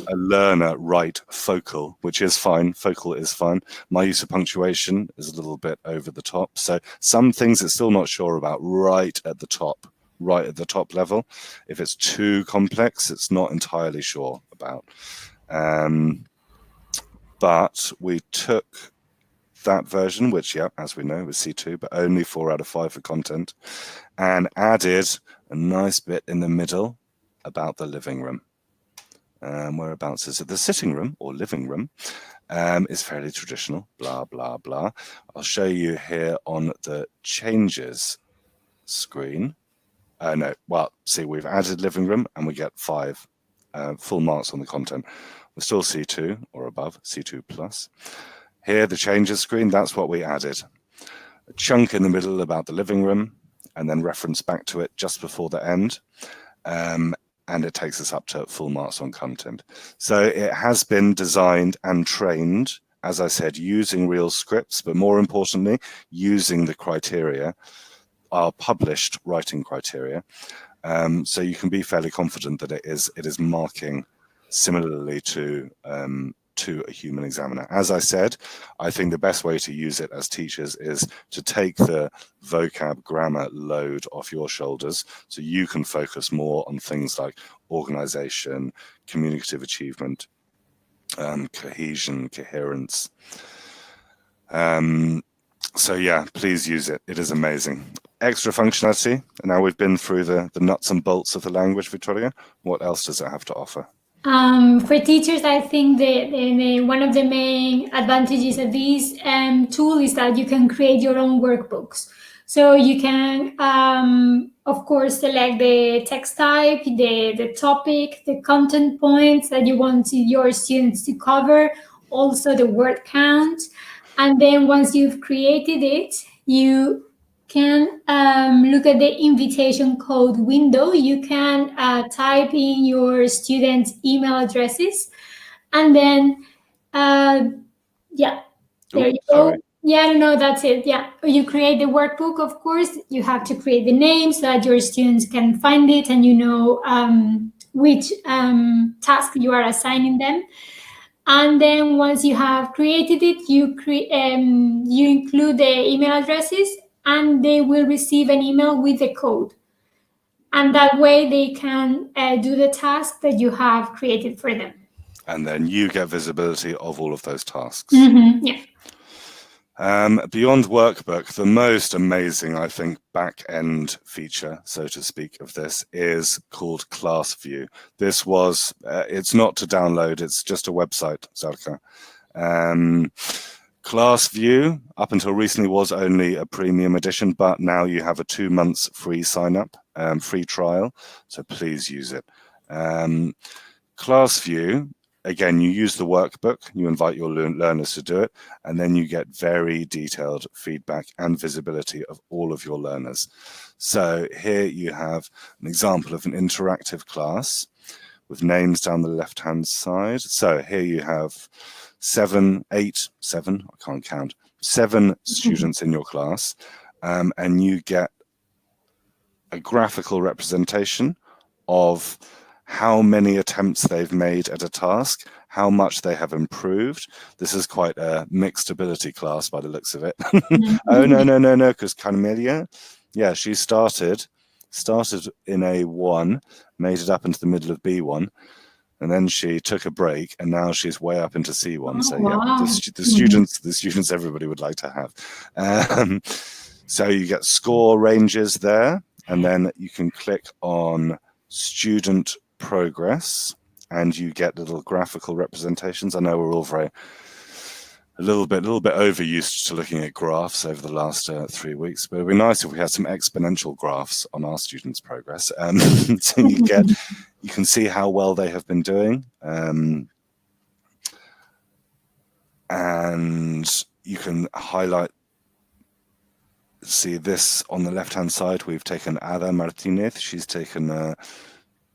a learner write focal, which is fine. Focal is fine. My use of punctuation is a little bit over the top. So some things it's still not sure about right at the top level. If it's too complex, it's not entirely sure about. But we took that version, which, yeah, as we know, was C2, but only 4 out of 5 for content, and added a nice bit in the middle about the living room. Whereabouts is it? The sitting room or living room is fairly traditional, blah, blah, blah. I'll show you here on the changes screen. No, well, see, we've added living room and we get 5 full marks on the content. We're still C2 or above, C2 plus. Here, the changes screen, that's what we added. A chunk in the middle about the living room and then reference back to it just before the end. And it takes us up to full marks on content. So it has been designed and trained, as I said, using real scripts, but more importantly, using the criteria, our published writing criteria. So you can be fairly confident that it is marking similarly to a human examiner. As I said, I think the best way to use it as teachers is to take the vocab grammar load off your shoulders so you can focus more on things like organization, communicative achievement, cohesion, coherence. So yeah, please use it. It is amazing. Extra functionality. And now we've been through the nuts and bolts of the language, Victoria. What else does it have to offer? For teachers, I think one of the main advantages of this tool is that you can create your own workbooks. So you can, of course, select the text type, the topic, the content points that you want your students to cover, also the word count. And then once you've created it, you can look at the invitation code window. You can type in your students' email addresses, and then, yeah, there you go. Sorry. Yeah, no, that's it. Yeah, you create the workbook, of course. You have to create the name so that your students can find it and you know which task you are assigning them. And then once you have created it, you include the email addresses, and they will receive an email with the code. And that way they can do the task that you have created for them. And then you get visibility of all of those tasks. Yeah. Beyond Workbook, the most amazing, I think, back-end feature, so to speak, of this is called Class View. This was, it's not to download, it's just a website, Zarka. Class View, up until recently, was only a premium edition, but now you have a 2 months free sign up, free trial. So please use it. Class View, again, you use the workbook, you invite your learners to do it, and then you get very detailed feedback and visibility of all of your learners. So here you have an example of an interactive class with names down the left-hand side. So here you have 7 students in your class, and you get a graphical representation of how many attempts they've made at a task, how much they have improved. This is quite a mixed ability class by the looks of it. Oh, no, because Carmelia, yeah, she started in A1, made it up into the middle of B1, and then she took a break, and now she's way up into C1. So yeah, the students everybody would like to have. So you get score ranges there, and then you can click on student progress, and you get little graphical representations. I know we're all a little bit overused to looking at graphs over the last 3 weeks, but it'd be nice if we had some exponential graphs on our students' progress. So you can see how well they have been doing, and you can highlight. See this on the left-hand side. We've taken Ada Martinez. She's taken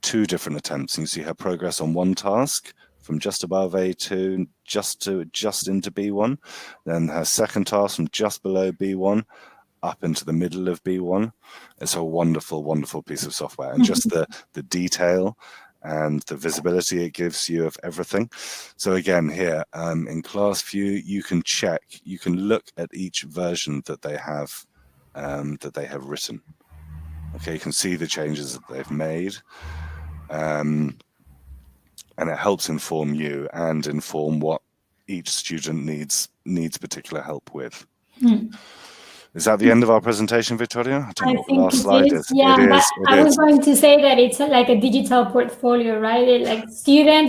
2 different attempts. You can see her progress on one task from just above A2 just into B1. Then her second task from just below B1 up into the middle of B1. It's a wonderful, wonderful piece of software, and just the detail and the visibility it gives you of everything. So again, here in Class View, you can look at each version that they have written. Okay, you can see the changes that they've made, and it helps inform you and inform what each student needs particular help with. Is that the end of our presentation, Victoria? I don't know what the last slide is. Yeah, it is. I was going to say that it's like a digital portfolio, right? Like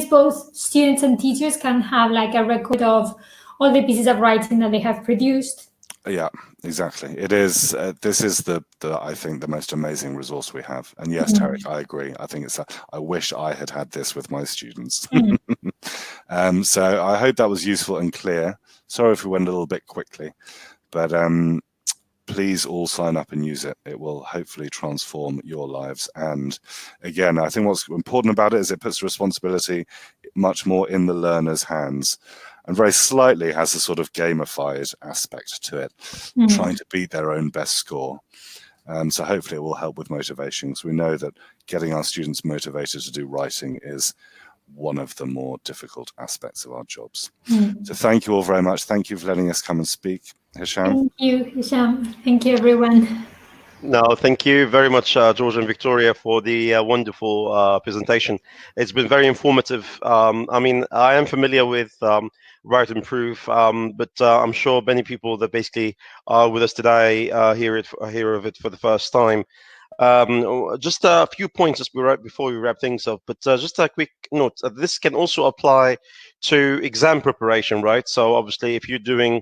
both students and teachers can have like a record of all the pieces of writing that they have produced. Yeah, exactly. It is. This is I think the most amazing resource we have. And yes, Tarek, I agree. I think I wish I had this with my students. So I hope that was useful and clear. Sorry if we went a little bit quickly, but please all sign up and use it. It will hopefully transform your lives. And again, I think what's important about it is it puts the responsibility much more in the learner's hands, and very slightly has a sort of gamified aspect to it, trying to beat their own best score. So hopefully it will help with motivation, because we know that getting our students motivated to do writing is one of the more difficult aspects of our jobs. So thank you all very much. Thank you for letting us come and speak, Hisham. Thank you, Hisham. Thank you, everyone. No, thank you very much, George and Victoria, for the wonderful presentation. It's been very informative. I mean, I am familiar with Write and Proof, but I'm sure many people that basically are with us today hear of it for the first time. Just a few points before we wrap things up, but just a quick note. This can also apply to exam preparation, right? So obviously, if you're doing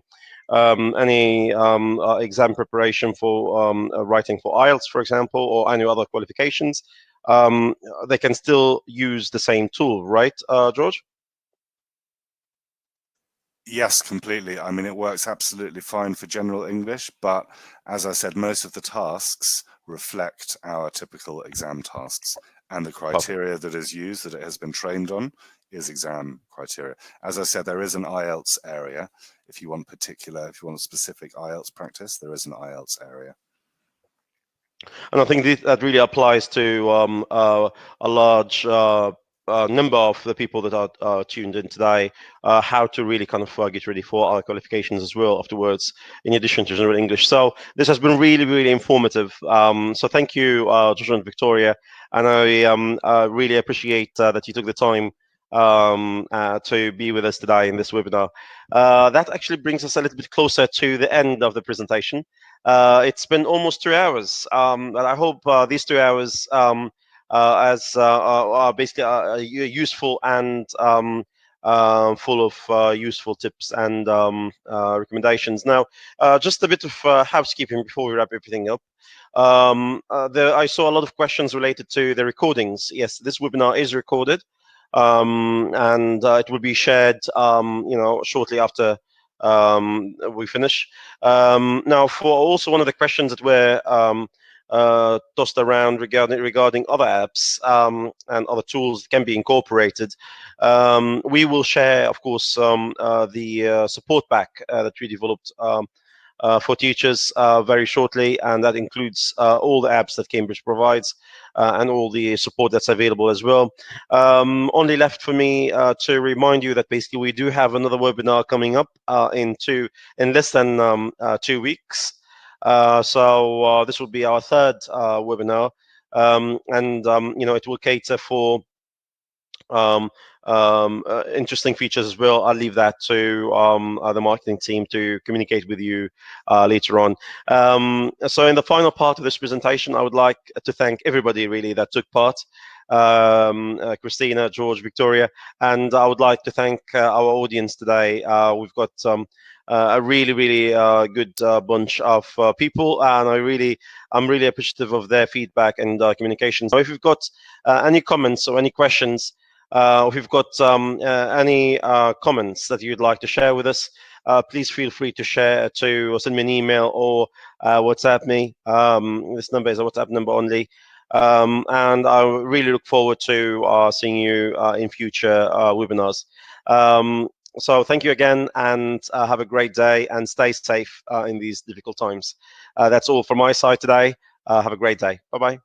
any exam preparation for writing for IELTS, for example, or any other qualifications, they can still use the same tool, right, George? Yes, completely. I mean, it works absolutely fine for general English, but as I said, most of the tasks reflect our typical exam tasks, and the criteria that is used, that it has been trained on, is exam criteria. As I said, there is an IELTS area. If you want a specific IELTS practice, there is an IELTS area. And I think that really applies to a large number of the people that are tuned in today, how to really kind of get ready for our qualifications as well afterwards, in addition to general English. So this has been really, really informative. So thank you, George and Victoria. And I really appreciate that you took the time to be with us today in this webinar. That actually brings us a little bit closer to the end of the presentation. It's been almost 2 hours, and I hope these 2 hours are basically useful and full of useful tips and recommendations. Now, just a bit of housekeeping before we wrap everything up. I saw a lot of questions related to the recordings. Yes, this webinar is recorded, and it will be shared, shortly after we finish. Now, for also one of the questions that were tossed around regarding other apps and other tools that can be incorporated, we will share, of course, the support pack that we developed for teachers very shortly, and that includes all the apps that Cambridge provides and all the support that's available as well. Only left for me to remind you that basically we do have another webinar coming up in less than 2 weeks. So this will be our third webinar, and it will cater for interesting features as well. I'll leave that to the marketing team to communicate with you later on. So in the final part of this presentation, I would like to thank everybody really that took part. Christina, George, Victoria, and I would like to thank our audience today. We've got a really good bunch of people, and I'm really appreciative of their feedback and communication. So if you've got any comments or any questions, if you've got any comments that you'd like to share with us, please feel free to send me an email or WhatsApp me. This number is a WhatsApp number only. And I really look forward to seeing you in future webinars. So thank you again, and have a great day, and stay safe in these difficult times. That's all from my side today. Have a great day. Bye-bye.